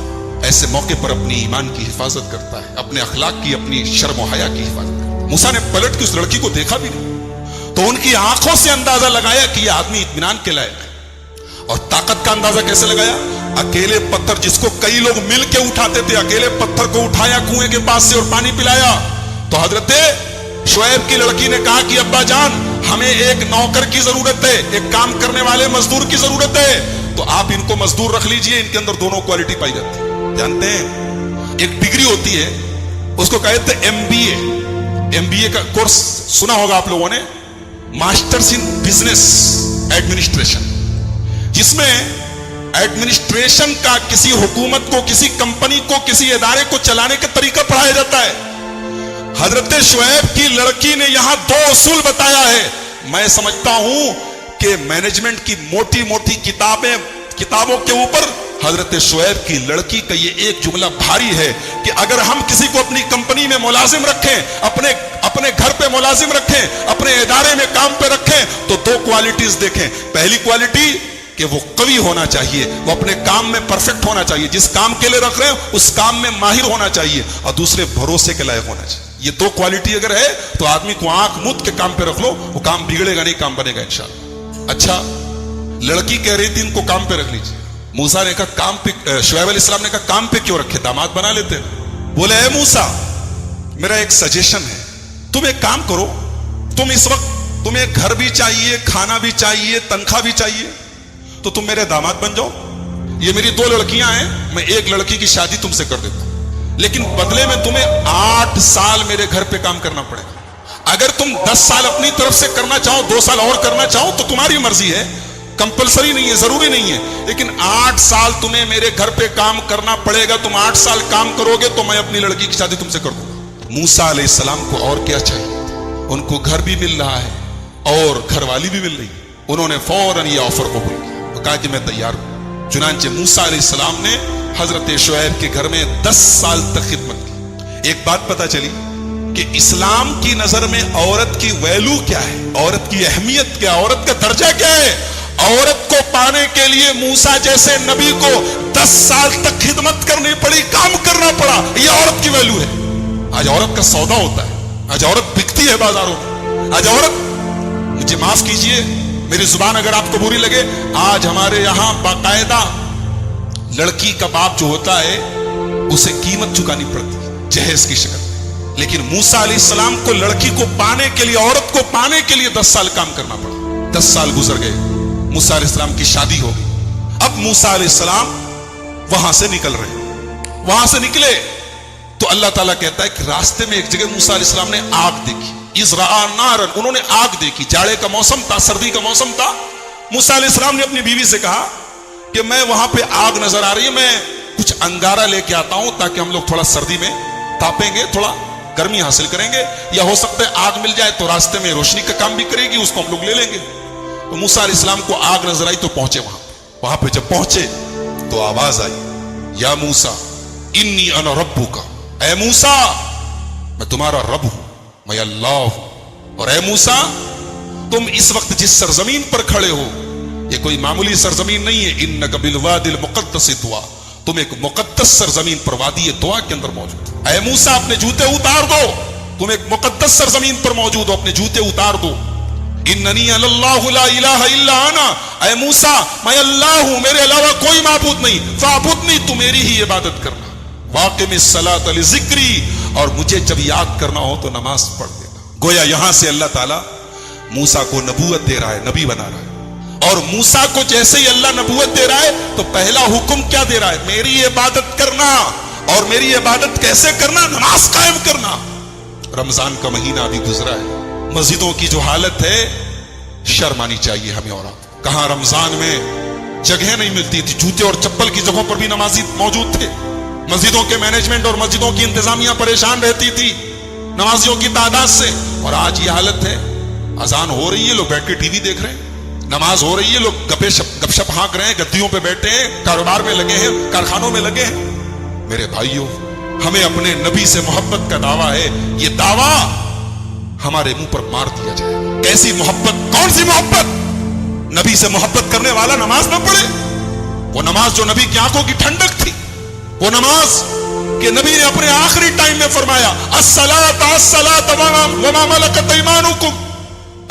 ایسے موقع پر اپنی ایمان کی حفاظت کرتا ہے، اپنے اخلاق کی، اپنی شرم و حیا کی حفاظت کرتا ہے۔ موسیٰ نے پلٹ کے اس لڑکی کو دیکھا بھی نہیں، تو ان کی آنکھوں سے اندازہ لگایا کہ یہ آدمی اطمینان کے لائق ہے۔ اور طاقت کا اندازہ کیسے لگایا؟ اکیلے پتھر جس کو کئی لوگ مل کے اٹھاتے تھے، اکیلے پتھر کو اٹھایا کنویں کے پاس سے اور پانی پلایا۔ تو حضرت شعیب کی لڑکی نے کہا کہ ابا جان ہمیں ایک نوکر کی ضرورت ہے، ایک کام کرنے والے مزدور کی ضرورت ہے، تو آپ ان کو مزدور رکھ لیجئے، ان کے اندر دونوں کوالٹی پائی جاتی ہے۔ جانتے ہیں ایک ڈگری ہوتی ہے، اس کو کہتے ہیں ایم بی اے کا کورس سنا ہوگا آپ لوگوں نے، ماسٹرز ان بزنس ایڈمنسٹریشن، جس میں ایڈمنسٹریشن کا کسی حکومت کو، کسی کمپنی کو، کسی ادارے کو چلانے کا طریقہ پڑھایا جاتا ہے۔ حضرت شعیب کی لڑکی نے یہاں دو اصول بتایا ہے۔ میں سمجھتا ہوں کہ مینجمنٹ کی موٹی موٹی کتابوں کے اوپر حضرت شعیب کی لڑکی کا یہ ایک جملہ بھاری ہے کہ اگر ہم کسی کو اپنی کمپنی میں ملازم رکھیں، اپنے گھر پہ ملازم رکھیں، اپنے ادارے میں کام پہ رکھیں، تو دو کوالٹیز دیکھیں۔ پہلی کوالٹی کہ وہ قوی ہونا چاہیے، وہ اپنے کام میں پرفیکٹ ہونا چاہیے، جس کام کے لیے رکھ رہے ہیں اس کام میں ماہر ہونا چاہیے، اور دوسرے بھروسے کے لائق ہونا چاہیے۔ یہ دو کوالٹی اگر ہے تو آدمی کو آنکھ مت کے کام پہ رکھ لو، وہ کام بگڑے گا نہیں، کام بنے گا انشاءاللہ۔ اچھا لڑکی کہہ رہی تھی ان کو کام پہ رکھ لیجیے، موسیٰ نے کہا کام پہ، شعیب علیہ السلام نے کہا کام پہ کیوں رکھے، داماد بنا لیتے۔ بولے اے موسیٰ میرا ایک سجیشن ہے، تم ایک کام کرو، تم اس وقت تمہیں گھر بھی چاہیے، کھانا بھی چاہیے، تنخواہ بھی چاہیے، تو تم میرے داماد بن جاؤ۔ یہ میری دو لڑکیاں ہیں، میں ایک لڑکی کی شادی تم سے کر دیتا ہوں، لیکن بدلے میں تمہیں 8 سال میرے گھر پہ کام کرنا پڑے گا۔ اگر تم 10 سال اپنی طرف سے کرنا چاہو، 2 سال اور کرنا چاہو تو تمہاری مرضی ہے، کمپلسری نہیں ہے، ضروری نہیں ہے، لیکن 8 سال تمہیں میرے گھر پہ کام کرنا پڑے گا۔ تم 8 سال کام کرو گے تو میں اپنی لڑکی کی شادی تم سے کر دوں گا۔ موسیٰ علیہ السلام کو اور کیا چاہیے؟ ان کو گھر بھی مل رہا ہے اور گھر والی بھی مل رہی ہے۔ انہوں نے فوراً یہ آفر قبول کیا، وہ کہا کہ میں تیار ہوں۔ چنانچہ موسیٰ علیہ السلام نے حضرت شعیب کے گھر میں 10 سال تک خدمت کی۔ ایک بات پتہ چلی کہ اسلام کی نظر میں عورت کی ویلو کیا ہے، عورت کی اہمیت کیا، عورت کا درجہ کیا ہے۔ عورت کو پانے کے لیے موسیٰ جیسے نبی کو 10 سال تک خدمت کرنی پڑی، کام کرنا پڑا، یہ عورت کی ویلو ہے۔ آج عورت کا سودا ہوتا ہے، آج عورت بکتی ہے بازاروں میں، آج عورت، مجھے معاف کیجئے میری زبان اگر آپ کو بری لگے، آج ہمارے یہاں باقاعدہ لڑکی کا باپ جو ہوتا ہے اسے قیمت چکانی پڑتی ہے جہیز کی شکل میں، لیکن موسیٰ علیہ السلام کو لڑکی کو پانے کے لیے، عورت کو پانے کے لیے 10 سال کام کرنا پڑا۔ 10 سال گزر گئے، موسیٰ علیہ السلام کی شادی ہو گئی۔ اب موسیٰ علیہ السلام وہاں سے نکل رہے ہیں، وہاں سے نکلے تو اللہ تعالیٰ کہتا ہے کہ راستے میں ایک جگہ موسیٰ علیہ السلام نے آگ دیکھی، اذ رأى نارا، انہوں نے آگ دیکھی، جاڑے کا موسم تھا، سردی کا موسم تھا۔ موسیٰ علیہ السلام نے اپنی بیوی سے کہا کہ میں وہاں پہ آگ نظر آ رہی ہے, میں کچھ انگارہ لے کے آتا ہوں تاکہ ہم لوگ تھوڑا سردی میں تاپیں گے, تھوڑا گرمی حاصل کریں گے, یا ہو سکتا ہے آگ مل جائے تو راستے میں روشنی کا کام بھی کرے گی, اس کو ہم لوگ لے لیں گے. تو موسیٰ علیہ السلام کو آگ نظر آئی تو پہنچے وہاں پہ جب پہنچے تو آواز آئی, یا موسیٰ انی انا ربک, اے موسیٰ میں تمہارا رب ہوں, میں اللہ ہوں. اور اے موسیٰ تم اس وقت جس سرزمین پر کھڑے ہو یہ کوئی معمولی سرزمین نہیں ہے, انک بالوادی المقدس طویٰ, تم ایک مقدس سرزمین پر وادی طویٰ کے اندر موجود ہو. اے موسیٰ اپنے جوتے اتار دو, تم ایک مقدس سرزمین پر موجود ہو, اپنے جوتے اتار دو. اننی اللہ لا الہ الا انا, اے موسیٰ میں اللہ ہوں, میرے علاوہ کوئی معبود نہیں, فاعبدنی, تو میری ہی عبادت کرنا. واقم الصلاۃ لذکری, اور مجھے جب یاد کرنا ہو تو نماز پڑھ دینا. گویا یہاں سے اللہ تعالیٰ موسیٰ کو نبوت دے رہا ہے, نبی بنا رہا ہے. اور موسیٰ کو جیسے ہی اللہ نبوت دے رہا ہے تو پہلا حکم کیا دے رہا ہے, میری عبادت کرنا. اور میری عبادت کیسے کرنا, نماز قائم کرنا. رمضان کا مہینہ ابھی گزرا ہے, مسجدوں کی جو حالت ہے شرم آنی چاہیے ہمیں. اور کہاں رمضان میں جگہ نہیں ملتی تھی, جوتے اور چپل کی جگہوں پر بھی نمازی موجود تھے. مسجدوں کے مینجمنٹ اور مسجدوں کی انتظامیہ پریشان رہتی تھی نمازیوں کی تعداد سے. اور آج یہ حالت ہے, اذان ہو رہی ہے, لوگ بیٹھ کے ٹی وی دیکھ رہے ہیں, نماز ہو رہی ہے, لوگ گپ شپ ہانک رہے ہیں, گدیوں پہ بیٹھے ہیں, کاروبار میں لگے ہیں, کارخانوں میں لگے ہیں. میرے بھائیوں, ہمیں اپنے نبی سے محبت کا دعویٰ ہے, یہ دعویٰ ہمارے منہ پر مار دیا جائے. کیسی محبت, کون سی محبت؟ نبی سے محبت کرنے والا نماز نہ پڑھے. وہ نماز جو نبی کی آنکھوں کی ٹھنڈک تھی, وہ نماز کہ نبی نے اپنے آخری ٹائم میں فرمایا الصلاۃ الصلاۃ وما ملکت ایمانکم,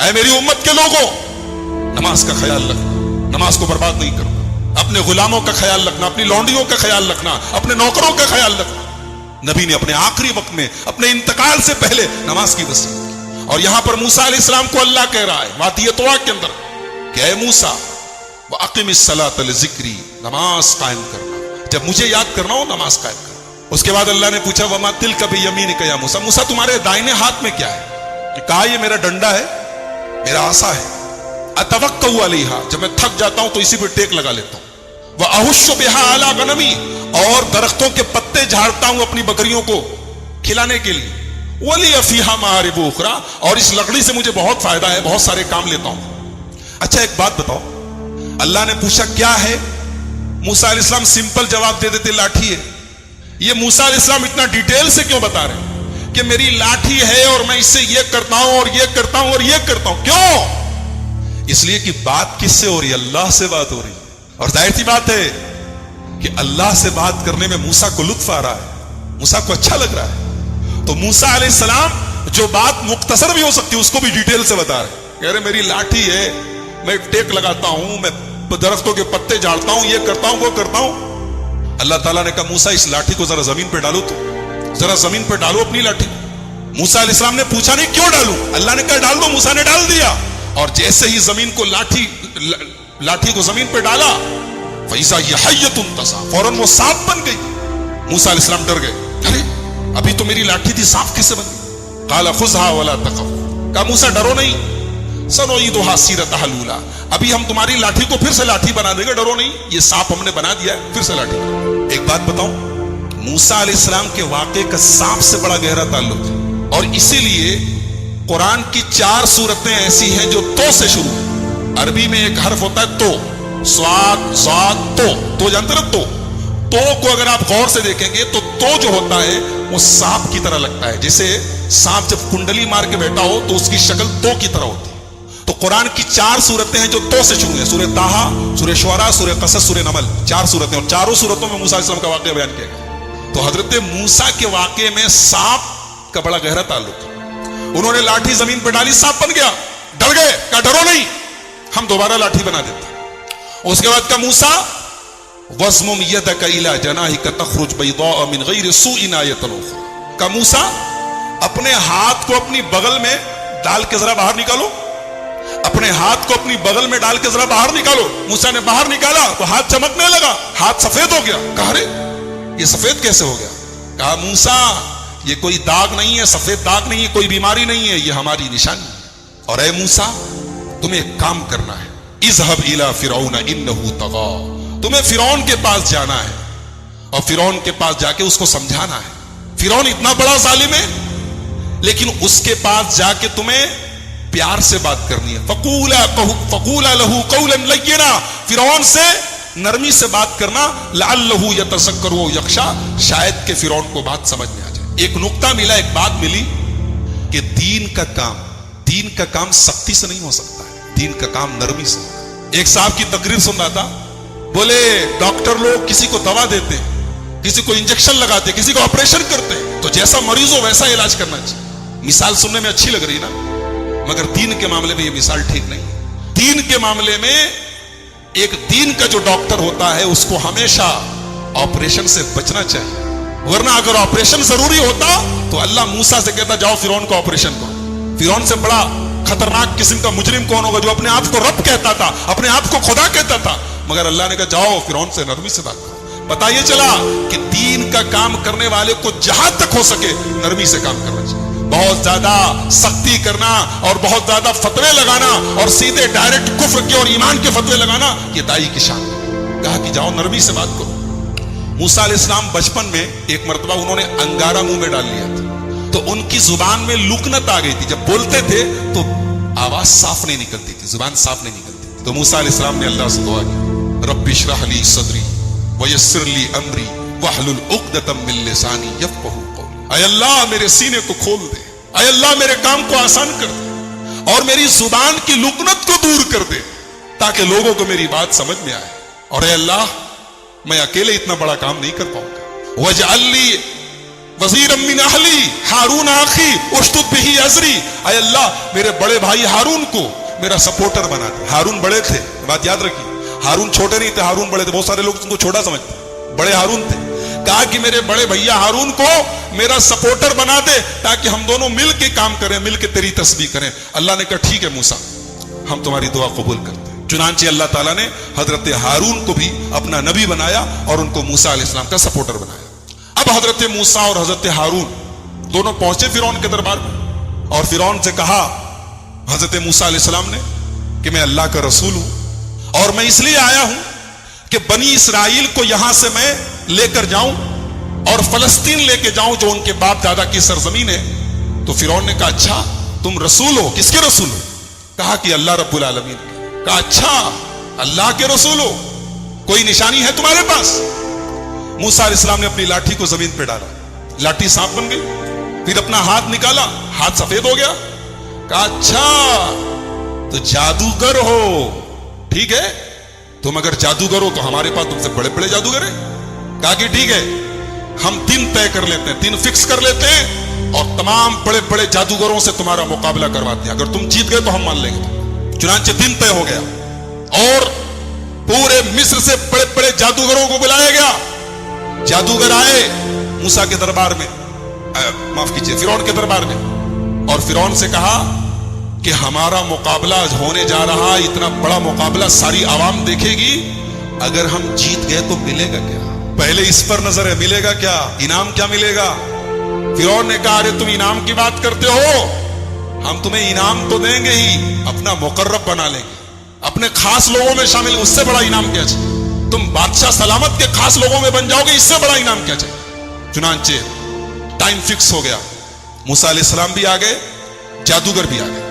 اے میری امت کے لوگوں نماز کا خیال رکھنا, نماز کو برباد نہیں کرنا, اپنے غلاموں کا خیال رکھنا, اپنی لونڈیوں کا خیال رکھنا, اپنے نوکروں کا خیال رکھنا. نبی نے اپنے آخری وقت میں اپنے انتقال سے پہلے نماز کی وصیت کی. اور یہاں پر موسیٰ علیہ السلام کو اللہ کہہ رہا ہے وادی طویٰ کے اندر کہ اے موسیٰ وَأَقِمِ الصَّلَاةَ لِذِكْرِي, نماز قائم کرنا, جب مجھے یاد کرنا ہو نماز قائم کرنا. اس کے بعد اللہ نے پوچھا وَمَا تِلْكَ بِيَمِينِكَ يَا موسیٰ, موسیٰ تمہارے دائنے ہاتھ میں کیا ہے؟ کہا یہ میرا ڈنڈا ہے, میرا عصا ہے. اتوکل علیہا, جب میں تھک جاتا ہوں تو اسی پہ ٹیک لگا لیتا ہوں. واحش بہا علی غنمی, اور درختوں کے پتے جھاڑتا ہوں اپنی بکریوں کو کھلانے کے لیے. ولی فیہا مآرب اخری, اور اس لکڑی سے مجھے بہت فائدہ ہے, بہت سارے کام لیتا ہوں. اچھا ایک بات بتاؤ, اللہ نے پوچھا کیا ہے, موسیٰ علیہ السلام سمپل جواب دے دیتے لاٹھی ہے. یہ موسیٰ علیہ السلام اتنا ڈیٹیل سے کیوں بتا رہے ہیں کہ میری لاٹھی ہے اور میں اس سے یہ کرتا ہوں اور یہ کرتا ہوں اور یہ کرتا ہوں؟ کیوں؟ اس لیے کہ بات کس سے ہو رہی ہے, اللہ سے بات ہو رہی ہے. اور ظاہر سی بات ہے کہ اللہ سے بات کرنے میں موسیٰ کو لطف آ رہا ہے, موسیٰ کو اچھا لگ رہا ہے. تو موسیٰ علیہ السلام جو بات مختصر بھی ہو سکتی ہے اس کو بھی ڈیٹیل سے بتا رہے ہیں. کہہ رہے میری لاٹھی ہے, میں ٹیک لگاتا ہوں, میں درختوں کے پتے جھاڑتا ہوں, یہ کرتا ہوں, وہ کرتا ہوں. اللہ تعالیٰ نے کہا موسیٰ اس لاٹھی کو ذرا زمین پہ ڈالو, تو ذرا زمین پہ ڈالو اپنی لاٹھی. موسیٰ علیہ السلام نے پوچھا نہیں کیوں ڈالوں, اللہ نے کہا ڈال دو, موسیٰ نے ڈال دیا. اور جیسے ہی زمین کو لاٹھی کو زمین پہ ڈالا فَإِذَا هِيَ حَيَّةٌ تَسْعَىٰ, فوراً وہ سانپ بن گئی. موسیٰ علیہ السلام ڈر گئے, ارے ابھی تو میری لاٹھی تھی, سانپ کیسے بن گئی؟ قَالَ خُذْهَا وَلَا تَخَفْ, کہا موسیٰ ڈرو نہیں, سَنُعِيدُهَا سِيرَتَهَا الْأُولَىٰ, ابھی ہم تمہاری لاٹھی کو پھر سے لاٹھی بنا دیں گے, ڈرو نہیں, یہ سانپ ہم نے بنا دیا ہے, پھر سے لاٹھی. ایک بات بتاؤں, موسیٰ علیہ السلام کے واقعے کا سانپ سے بڑا گہرا تعلق ہے. اور اسی لیے قرآن کی 4 سورتیں ایسی ہیں جو تو سے شروع ہیں. عربی میں ایک حرف ہوتا ہے تو, سواد ذات تو جانتے نا, تو کو اگر آپ غور سے دیکھیں گے تو جو ہوتا ہے وہ سانپ کی طرح لگتا ہے. جیسے سانپ جب کنڈلی مار کے بیٹھا ہو تو اس کی شکل تو کی طرح ہوتی ہے. تو قرآن کی 4 سورتیں ہیں جو تو سے شروع ہیں, سورہ طٰہٰ, سورہ شعراء, سورہ قصص, سورہ نمل, 4 سورتیں, اور چاروں سورتوں میں موسیٰ علیہ السلام کا واقعہ بیان کیا گیا. تو حضرت موسیٰ کے واقعے میں سانپ کا بڑا گہرا تعلق ہے. انہوں نے لاٹھی زمین پہ ڈالی, سانپ بن گیا, ڈر گئے, کہا ڈرو نہیں, ہم دوبارہ لاٹھی بنا دیتے. اس کے بعد کہا موسیٰ وَاضْمُمْ يَدَكَ إِلَىٰ جَنَاحِكَ تَخْرُجْ بَيْضَاءَ مِنْ غَيْرِ سُوءٍ آیَةً أُخْرَىٰ, کہا موسیٰ اپنے ہاتھ کو اپنی بغل میں ڈال کے ذرا باہر نکالو, اپنے ہاتھ کو اپنی بغل میں ڈال کے ذرا باہر نکالو. موسیٰ نے باہر نکالا تو ہاتھ چمکنے لگا, ہاتھ سفید ہو گیا. کہا ارے یہ سفید کیسے ہو گیا؟ کہا موسیٰ یہ کوئی داغ نہیں ہے, سفید داغ نہیں ہے, کوئی بیماری نہیں ہے, یہ ہماری نشانی ہے. اور اے موسیٰ تمہیں ایک کام کرنا ہے, اذهب الى فرعون انه طغى, تمہیں فرعون کے پاس جانا ہے اور فرعون کے پاس جا کے اس کو سمجھانا ہے. فرعون اتنا بڑا ظالم ہے, لیکن اس کے پاس جا کے تمہیں پیار سے بات کرنی ہے. فقولا لہو قولا لینا, فرعون سے نرمی سے بات کرنا. لعلہ یتذکر و یخشی, شاید کہ فرعون کو بات سمجھ میں آ جائے. ایک نقطہ ملا, ایک بات ملی کہ دین کا کام سختی سے نہیں ہو سکتا ہے, دین کا کام نرمی سے. ایک صاحب کی تقریر سن رہا تھا, بولے ڈاکٹر لوگ کسی کو دوا دیتے ہیں, کسی کو انجیکشن لگاتے ہیں, کسی کو آپریشن کرتے ہیں, تو جیسا مریض ہو ویسا علاج کرنا چاہیے. مثال سننے میں اچھی لگ رہی نا, مگر دین کے معاملے میں یہ مثال ٹھیک نہیں. دین کے معاملے میں ایک دین کا جو ڈاکٹر ہوتا ہے اس کو ہمیشہ آپریشن سے بچنا چاہیے, ورنہ اگر آپریشن ضروری ہوتا تو اللہ موسیٰ سے کہتا جاؤ فرعون کو آپریشن کرو. فرعون سے بڑا خطرناک قسم کا مجرم کون ہوگا جو اپنے آپ کو رب کہتا تھا, اپنے آپ کو خدا کہتا تھا, مگر اللہ نے کہا جاؤ فرعون سے نرمی سے بات کرو. پتہ یہ چلا کہ دین کا کام کرنے والے کو جہاں تک ہو سکے نرمی سے کام کرنا چاہیے. بہت زیادہ سختی کرنا اور بہت زیادہ فتوے لگانا اور سیدھے ڈائریکٹ کفر کے اور ایمان کے فتوے لگانا یہ دائی کی شان ہے. کہا کہ جاؤ نرمی سے بات کرو. موسیٰ علیہ السلام بچپن میں ایک مرتبہ انہوں نے انگارہ منہ میں ڈال لیا تھا, تو ان کی زبان میں لکنت آ گئی تھی. جب بولتے تھے تو آواز صاف نہیں نکلتی تھی, زبان صاف نہیں نکلتی تھی. تو موسیٰ علیہ السلام نے اللہ سے دعا کی, رب اشرح لی صدری ویسر لی امری واحلل عقدۃ من لسانی یفقہوا قولی. اے اللہ میرے سینے کو کھول دے, اے اللہ میرے کام کو آسان کر دے, اور میری زبان کی لکنت کو دور کر دے تاکہ لوگوں کو میری بات سمجھ میں آئے. اور اے اللہ میں اکیلے اتنا بڑا کام نہیں کر پاؤں گا. وجعل لی وزیرا من اہلی ہارون اخی اشدد بہ ازری. اے اللہ میرے بڑے بھائی ہارون کو میرا سپورٹر بنا دے. ہارون بڑے تھے, بات یاد رکھیے, ہارون چھوٹے نہیں تھے, ہارون بڑے تھے. بہت سارے لوگ ان کو چھوٹا سمجھتے, بڑے ہارون تھے. کہا کہ میرے بڑے بھیا ہارون کو میرا سپورٹر بنا دے تاکہ ہم دونوں مل کے کام کریں, مل کے تیری تسبیح کریں. اللہ نے کہا ٹھیک ہے موسیٰ, ہم تمہاری دعا قبول کرتے ہیں. چنانچہ اللہ تعالیٰ نے حضرت ہارون کو بھی اپنا نبی بنایا اور ان کو موسیٰ علیہ السلام کا سپورٹر بنایا. اب حضرت موسیٰ اور حضرت ہارون دونوں پہنچے فرعون کے دربار میں, اور فرعون سے کہا حضرت موسیٰ علیہ السلام نے کہ میں اللہ کا رسول ہوں, اور میں اس لیے آیا ہوں کہ بنی اسرائیل کو یہاں سے میں لے کر جاؤں اور فلسطین لے کے جاؤں جو ان کے باپ دادا کی سرزمین ہے. تو فرعون نے کہا اچھا تم رسول ہو, کس کے رسول ہو؟ کہا کہ اللہ رب العالمین کے. کہا اچھا اللہ کے رسول ہو, کوئی نشانی ہے تمہارے پاس؟ موسیٰ علیہ السلام نے اپنی لاٹھی کو زمین پہ ڈالا, لاٹھی سانپ بن گئی. پھر اپنا ہاتھ نکالا, ہاتھ سفید ہو گیا. کہا اچھا تو جادوگر ہو, ٹھیک ہے, تم اگر جادوگر ہو تو ہمارے پاس تم سے بڑے بڑے جادوگر ہیں. کہا کہ ٹھیک ہے ہم دن طے کر لیتے ہیں, دن فکس کر لیتے ہیں اور تمام بڑے بڑے جادوگروں سے تمہارا مقابلہ کرواتے ہیں, اگر تم جیت گئے تو ہم مان لیں گے. چنانچہ دن طے ہو گیا اور پورے مصر سے بڑے بڑے جادوگروں کو بلایا گیا. جادوگر آئے موسیٰ کے دربار میں, معاف کیجیے فرعون کے دربار میں, اور فرعون سے کہا کہ ہمارا مقابلہ ہونے جا رہا, اتنا بڑا مقابلہ ساری عوام دیکھے گی, اگر ہم جیت گئے تو ملے گا کیا؟ پہلے اس پر نظر ہے, ملے گا کیا, انعام کیا ملے گا؟ فرعون نے کہا ارے تم انعام کی بات کرتے ہو, ہم تمہیں انعام تو دیں گے ہی, اپنا مقرب بنا لیں گے, اپنے خاص لوگوں میں شامل, اس سے بڑا انعام کیا چاہیے؟ تم بادشاہ سلامت کے خاص لوگوں میں بن جاؤ گے, اس سے بڑا انعام کیا چاہیے؟ چنانچہ ٹائم فکس ہو گیا, موسیٰ علیہ السلام بھی آ گئے, جادوگر بھی آ گئے.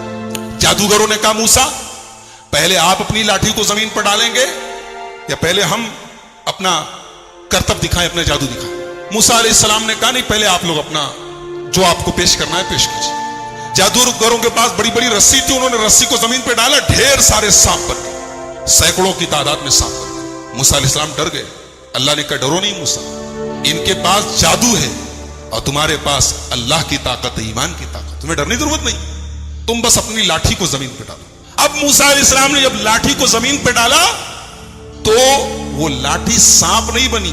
جادوگروں نے کہا موسیٰ پہلے آپ اپنی لاٹھی کو زمین پر ڈالیں گے یا پہلے ہم اپنا کرتب دکھائیں, اپنا جادو دکھائیں؟ موسیٰ علیہ السلام نے کہا نہیں, پہلے آپ لوگ اپنا جو آپ کو پیش کرنا ہے پیش کیجیے. جادوگروں کے پاس بڑی بڑی رسی تھی, انہوں نے رسی کو زمین پہ ڈالا, ڈھیر سارے سانپ بن گئے, سینکڑوں کی تعداد میں سانپ بن گئے. موسیٰ علیہ السلام ڈر گئے. اللہ نے کہا ڈرو نہیں موسیٰ, ان کے پاس جادو ہے اور تمہارے پاس اللہ کی طاقت ہے, ایمان کی طاقت, تمہیں ڈرنے کی ضرورت نہیں, تم بس اپنی لاٹھی کو زمین پہ ڈالو. اب موسیٰ علیہ السلام نے جب لاٹھی کو زمین پہ ڈالا تو وہ لاٹھی سانپ نہیں بنی,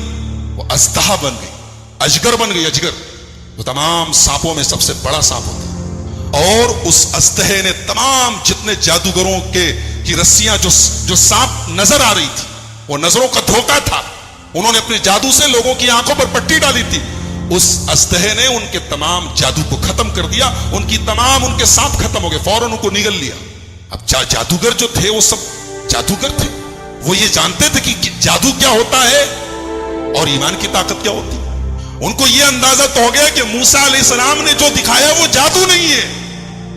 وہ اژدہا بن گئی, اجگر بن گئی. اجگر وہ تمام سانپوں میں سب سے بڑا سانپ ہوتا ہے, اور اس اژدہے نے تمام جتنے جادوگروں کی رسیاں جو سانپ نظر آ رہی تھی, وہ نظروں کا دھوکہ تھا, انہوں نے اپنے جادو سے لوگوں کی آنکھوں پر پٹی ڈالی تھی, اس اژدہے نے ان کے تمام جادو کو ختم کر دیا, ان کے سانپ ختم ہو گئے, فوراً ان کو نگل لیا. اب جادوگر جو تھے وہ سب جادوگر تھے, وہ یہ جانتے تھے کہ جادو کیا ہوتا ہے اور ایمان کی طاقت کیا ہوتی ہے. ان کو یہ اندازہ تو ہو گیا کہ موسیٰ علیہ السلام نے جو دکھایا وہ جادو نہیں ہے.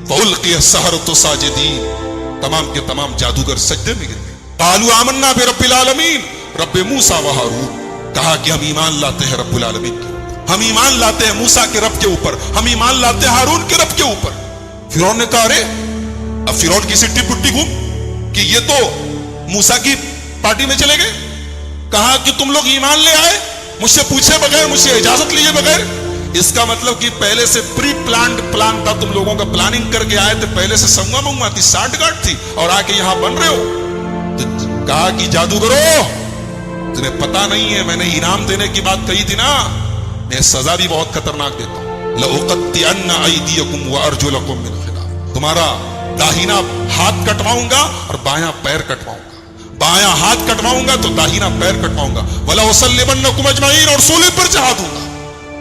فَأُلْقِيَ السَّحَرَةُ سَاجِدِينَ، تمام کے تمام جادوگر سجدے میں گر گئے. قَالُوا آمَنَّا بِرَبِّ الْعَالَمِينَ، رب موسیٰ و ہارون. کہا کہ ہم ایمان لاتے ہیں رب العالمین کے اوپر، ہم ایمان لاتے ہیں موسیٰ کے رب کے اوپر، ہم ایمان لاتے ہیں ہارون کے رب کے اوپر. فرعون نے کہا ارے اب فرعون کی سٹی پٹی گھوم کہ یہ تو موسیٰ کی پارٹی میں چلے گئے. کہا کہ تم لوگ ایمان لے آئے مجھ سے پوچھے بغیر، مجھ سے اجازت لیے بغیر. اس کا مطلب کہ پہلے سے پری پلانڈ پلان تھا، تم لوگوں کا پلاننگ کر کے آئے تھے، پہلے سے سنگا منگوا تھی، سانٹ گاٹ تھی، اور آ کے یہاں بن رہے ہو. تو کہا کہ جادوگرو تمہیں پتا نہیں ہے، میں نے انعام دینے کی بات کہی تھی نا، میں سزا بھی بہت خطرناک دیتا ہوں. لَأُقَطِّعَنَّ أَيْدِيَكُمْ وَأَرْجُلَكُمْ مِنْ خِلَافٍ، تمہارا داہنا ہاتھ کٹواؤں گا اور بایاں پیر کٹواؤں گا. بایاں ہاتھ کٹواؤں گا تو داہنا پیر کٹواؤں گا. وَلَأُصَلِّبَنَّكُمْ أَجْمَعِينَ، اور سولے پر چڑھا دوں گا.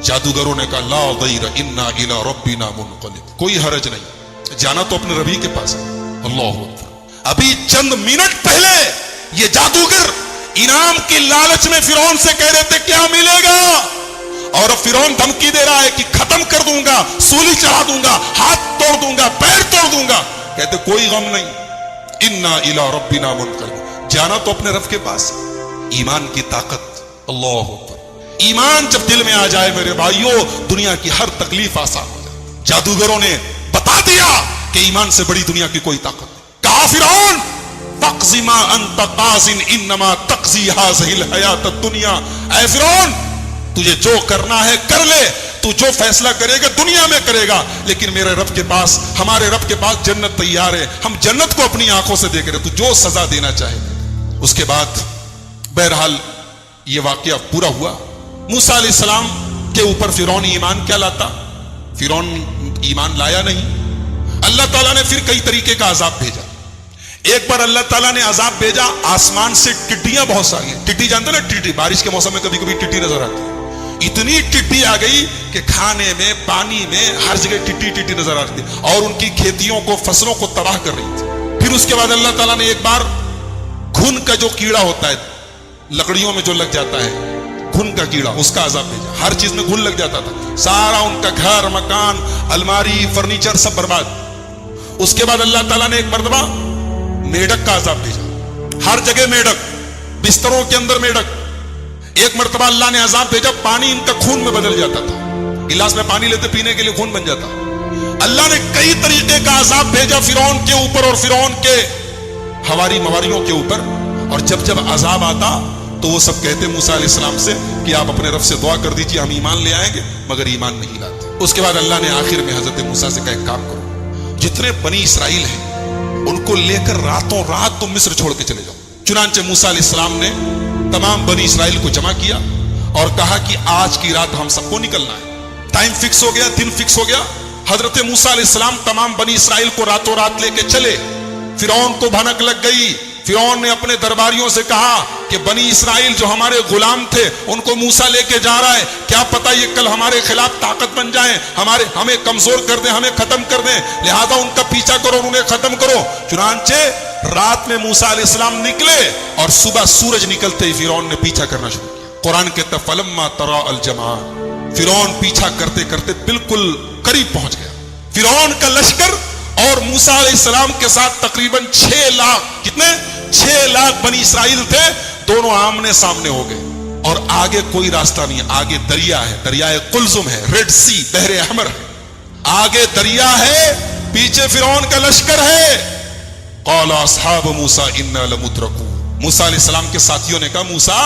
جادوگروں نے کہا لا ضیر انا الی ربنا منقلب، کوئی حرج نہیں، جانا تو اپنے ربی کے پاس ہے. اللہ اکبر. ابھی چند منٹ پہلے یہ جادوگر انعام کی لالچ میں فرعون سے کہہ رہے تھے کیا ملے گا، اور اب فرعون دھمکی دے رہا ہے کہ ختم کر دوں گا، سولی چڑھا دوں گا، ہاتھ توڑ دوں گا، پیر توڑ دوں گا. کہتے کوئی غم نہیں، انا الی ربنا منقلب، جانا تو اپنے رب کے پاس. ایمان کی طاقت. اللہ اکبر. ایمان جب دل میں آ جائے میرے بھائیوں، دنیا کی ہر تکلیف آسان ہو جائے. جادوگروں نے بتا دیا کہ ایمان سے بڑی دنیا کی کوئی طاقت نہیں. کہا فرعون فاقض ما انت قاض انما تقضی هذه الحیات الدنیا، اے فرعون تجھے جو کرنا ہے کر لے، تو جو فیصلہ کرے گا دنیا میں کرے گا، لیکن میرے رب کے پاس، ہمارے رب کے پاس جنت تیار ہے، ہم جنت کو اپنی آنکھوں سے دیکھ رہے، تو جو سزا دینا چاہے. اس کے بعد بہرحال یہ واقعہ پورا ہوا. موسیٰ علیہ السلام کے اوپر فرعون ایمان کیا لاتا؟ فرعون ایمان لایا نہیں. اللہ تعالیٰ نے پھر کئی طریقے کا عذاب بھیجا. ایک بار اللہ تعالیٰ نے عذاب بھیجا، آسمان سے ٹڈیاں بہت ساری. ٹڈی جانتے نا، ٹڈی بارش کے موسم میں کبھی کبھی ٹڈی نظر آتی ہے. اتنی ٹڈی آ گئی کہ کھانے میں، پانی میں، ہر جگہ ٹڈی نظر آ رہی تھی، اور ان کی کھیتیوں کو، فصلوں کو تباہ کر رہی تھی. پھر اس کے بعد اللہ تعالیٰ نے ایک بار گھن کا جو کیڑا ہوتا ہے لکڑیوں میں جو لگ جاتا ہے، گھن کا کیڑا، اس کا عذاب بھیجا. ہر چیز میں گھن لگ جاتا تھا، سارا ان کا گھر، مکان، الماری، فرنیچر سب برباد. اس کے بعد اللہ تعالیٰ نے ایک مرتبہ میڈک کا عذاب بھیجا. ہر جگہ میڈک، بستروں کے اندر میڈک. ایک مرتبہ اللہ نے عذاب بھیجا، پانی ان کا خون میں بدل جاتا تھا، گلاس میں پانی لیتے پینے کے لیے خون بن جاتا. اللہ نے کئی طریقے کا عذاب بھیجا فرعون کے اوپر اور فرعون کے حواری مواریوں کے اوپر. اور جب عذاب آتا تو وہ سب کہتے موسیٰ علیہ السلام سے کہ آپ اپنے رب سے دعا کر دیجیے، ہم ایمان لے آئیں گے، مگر ایمان نہیں لاتے. اس کے بعد اللہ نے آخر میں حضرت موسیٰ سے کہا ایک کام کرو، جتنے بنی اسرائیل ہیں ان کو لے کر راتوں رات تم مصر چھوڑ کے چلے جاؤ. چنانچہ موسیٰ علیہ السلام نے تمام بنی اسرائیل کو جمع کیا اور کہا کہ آج کی رات ہم سب کو نکلنا ہے. ٹائم فکس ہو گیا، دن فکس ہو گیا. حضرت موسیٰ علیہ السلام تمام بنی اسرائیل کو راتوں رات لے کے چلے. فرعون کو بھنک لگ گئی. فرعون نے اپنے درباریوں سے کہا کہ بنی اسرائیل جو ہمارے غلام تھے ان کو موسیٰ لے کے جا رہا ہے، کیا پتہ یہ کل ہمارے خلاف طاقت بن جائیں، ہمیں کمزور کر دیں، ہمیں ختم کر دیں، لہذا ان کا پیچھا کرو اور انہیں ختم کرو. چنانچہ رات میں موسیٰ علیہ السلام نکلے اور صبح سورج نکلتے ہی فرعون نے پیچھا کرنا شروع کیا. قرآن کہتا ہے فلما ترا الجمعان، فرعون پیچھا کرتے کرتے بالکل قریب پہنچ گیا. فرعون کا لشکر اور موسیٰ علیہ السلام کے ساتھ تقریباً 6 لاکھ، کتنے 6 لاکھ بنی اسرائیل تھے، دونوں آمنے سامنے ہو گئے. اور آگے کوئی راستہ نہیں ہے، آگے دریا ہے، دریائے قلزم ہے، ریڈ سی، بحر احمر ہے. آگے دریا ہے، پیچھے فرعون کا لشکر ہے. قال اصحاب موسیٰ انا لمدرکون، موسیٰ علیہ السلام کے ساتھیوں نے کہا موسیٰ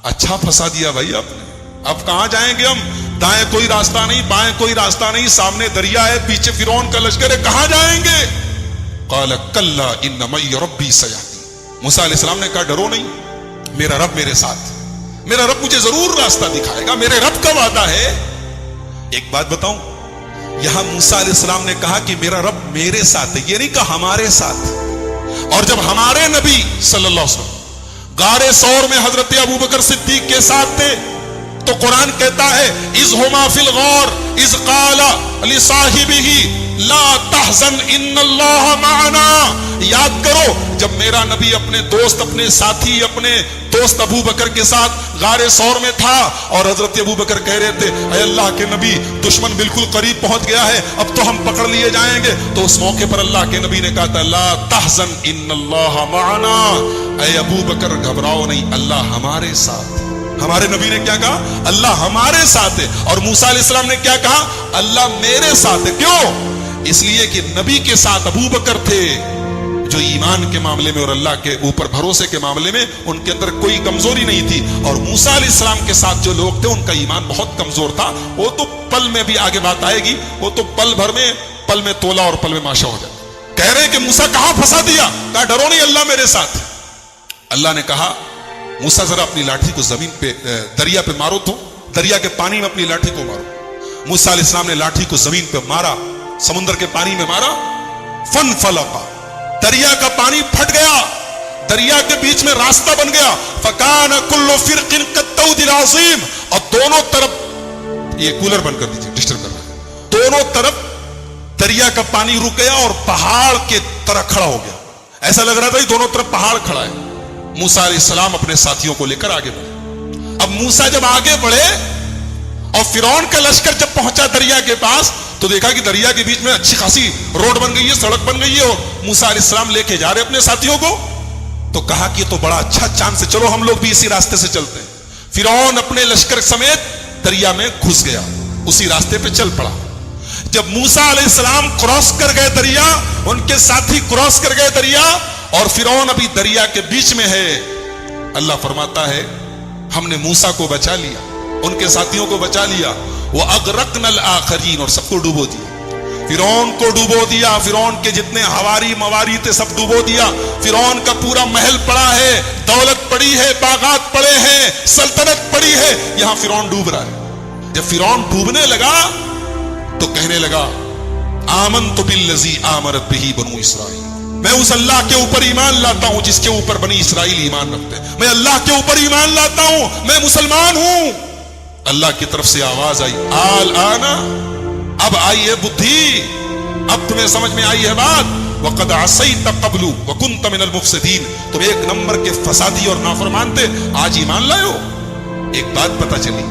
اچھا پھنسا دیا بھائی آپ نے، اب کہاں جائیں گے ہم؟ دائیں کوئی راستہ نہیں، بائیں کوئی راستہ نہیں، سامنے دریا ہے، پیچھے فرعون کا لشکر ہے، کہاں جائیں گے؟ قال کلا ان معی ربی سیہدین، موسیٰ علیہ السلام نے کہا ڈرو نہیں، میرا رب میرے ساتھ، میرا رب مجھے ضرور راستہ دکھائے گا، میرے رب کا وعدہ ہے. ایک بات بتاؤں، یہاں موسیٰ علیہ السلام نے کہا کہ میرا رب میرے ساتھ ہے، یہ نہیں کہا ہمارے ساتھ. اور جب ہمارے نبی صلی اللہ علیہ وسلم غار ثور میں حضرت ابوبکر صدیق کے ساتھ تھے تو قرآن کہتا ہے اذ ہما فی الغار اذ قال لصاحبہ لا تحزن ان اللہ معنا. یاد کرو جب میرا نبی اپنے دوست, اپنے ساتھی, اپنے دوست ابو بکر کے ساتھ غار ثور میں تھا اور حضرت ابو بکر کہہ رہے تھے اے اللہ کے نبی دشمن بالکل قریب پہنچ گیا ہے, اب تو ہم پکڑ لیے جائیں گے. تو اس موقع پر اللہ کے نبی نے کہا تھا لا تحزن ان اللہ معنا, اے ابو بکر گھبراؤ نہیں, اللہ ہمارے ساتھ. ہمارے نبی نے کیا کہا؟ اللہ ہمارے ساتھ ہے. اور موسیٰ علیہ السلام نے کیا کہا؟ اللہ میرے ساتھ ہے. کیوں؟ اس لیے کہ نبی کے ساتھ ابو بکر تھے جو ایمان کے معاملے میں اور اللہ کے اوپر بھروسے کے معاملے میں ان کے اندر کوئی کمزوری نہیں تھی, اور موسیٰ علیہ السلام کے ساتھ جو لوگ تھے ان کا ایمان بہت کمزور تھا. وہ تو پل میں بھی آگے بات آئے گی, وہ تو پل بھر میں پل میں تولا اور پل میں ماشا ہو جائے. کہہ رہے کہ موسیٰ کہاں پھنسا دیا؟ کہا ڈرو نہیں اللہ میرے ساتھ. اللہ نے کہا موسیٰ ذرا اپنی لاٹھی کو زمین پہ دریا پہ مارو, تو دریا کے پانی میں اپنی لاٹھی کو مارو. موسیٰ علیہ السلام نے لاٹھی کو زمین پہ مارا, سمندر کے پانی میں مارا, فن فلقا, دریا کا پانی پھٹ گیا, دریا کے بیچ میں راستہ بن گیا. فکان کل فرق کالطود العظیم, اور دونوں طرف, یہ کولر بند کر دیجیے ڈسٹرب کر رہا ہے, دونوں طرف دریا کا پانی رک گیا اور پہاڑ کے طرح کھڑا ہو گیا. ایسا لگ رہا تھا دونوں طرف پہاڑ کھڑا ہے. موسیٰ علیہ السلام اپنے ساتھیوں کو لے کر آگے بڑھے. اب موسیٰ جب آگے بڑھے اور فرعون کا لشکر جب پہنچا دریا کے پاس تو دیکھا کہ دریا کے بیچ میں اچھی خاصی روڈ بن گئی ہے, سڑک بن گئی ہے, اور موسیٰ علیہ السلام لے کے جا رہے اپنے ساتھیوں کو. تو کہا کہ یہ تو بڑا اچھا چاند سے, چلو ہم لوگ بھی اسی راستے سے چلتے ہیں. فرعون اپنے لشکر سمیت دریا میں گھس گیا, اسی راستے پہ چل پڑا. جب موسیٰ علیہ السلام کراس کر گئے دریا, ان کے ساتھی کراس کر گئے دریا, اور فرعون ابھی دریا کے بیچ میں ہے, اللہ فرماتا ہے ہم نے موسیٰ کو بچا لیا, ان کے ساتھیوں کو بچا لیا. وَأَغْرَقْنَا الْآخَرِينَ, اور سب کو ڈوبو دیا. فرعون کو ڈوبو دیا, فرعون کے جتنے حواری مواری تھے سب ڈوبو دیا. فرعون کا پورا محل پڑا ہے, دولت پڑی ہے, باغات پڑے ہیں, سلطنت پڑی ہے, یہاں فرعون ڈوب رہا ہے. جب فرعون ڈوبنے لگا تو کہنے لگا آمنت بالذی آمنت بہ بنو اسرائیل, میں اس اللہ کے اوپر ایمان لاتا ہوں جس کے اوپر بنی اسرائیل ایمان رکھتے ہیں. میں اللہ کے اوپر ایمان لاتا ہوں, میں مسلمان ہوں. اللہ کی طرف سے آواز آئی الآن, اب آئی ہے بدھی, اب تمہیں سمجھ میں آئی ہے بات. وقد عصیت قبل وکنت من المفسدین, تم ایک نمبر کے فسادی اور نافرمان تھے, آج ایمان لائے ہو. ایک بات پتہ چلی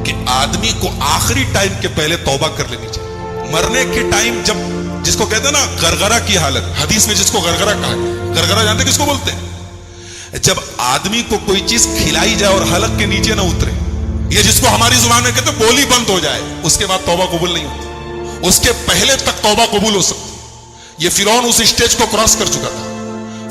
کہ آدمی کو آخری ٹائم کے پہلے توبہ کر لینی چاہیے. مرنے کے ٹائم جب, جس کو کہتے ہیں نا غرغرہ کی حالت, حدیث میں جس کو غرغرہ کہا ہے, غرغرہ جانتے کس کو بولتے ہیں؟ جب آدمی کو کوئی چیز کھلائی جائے اور حلق کے نیچے نہ اترے, یہ جس کو ہماری زبان میں کہتے ہیں بولی بند ہو جائے, اس کے بعد توبہ قبول نہیں ہوتی. اس کے پہلے تک توبہ قبول ہو سکتی. یہ فرعون اس اسٹیج کو کراس کر چکا تھا.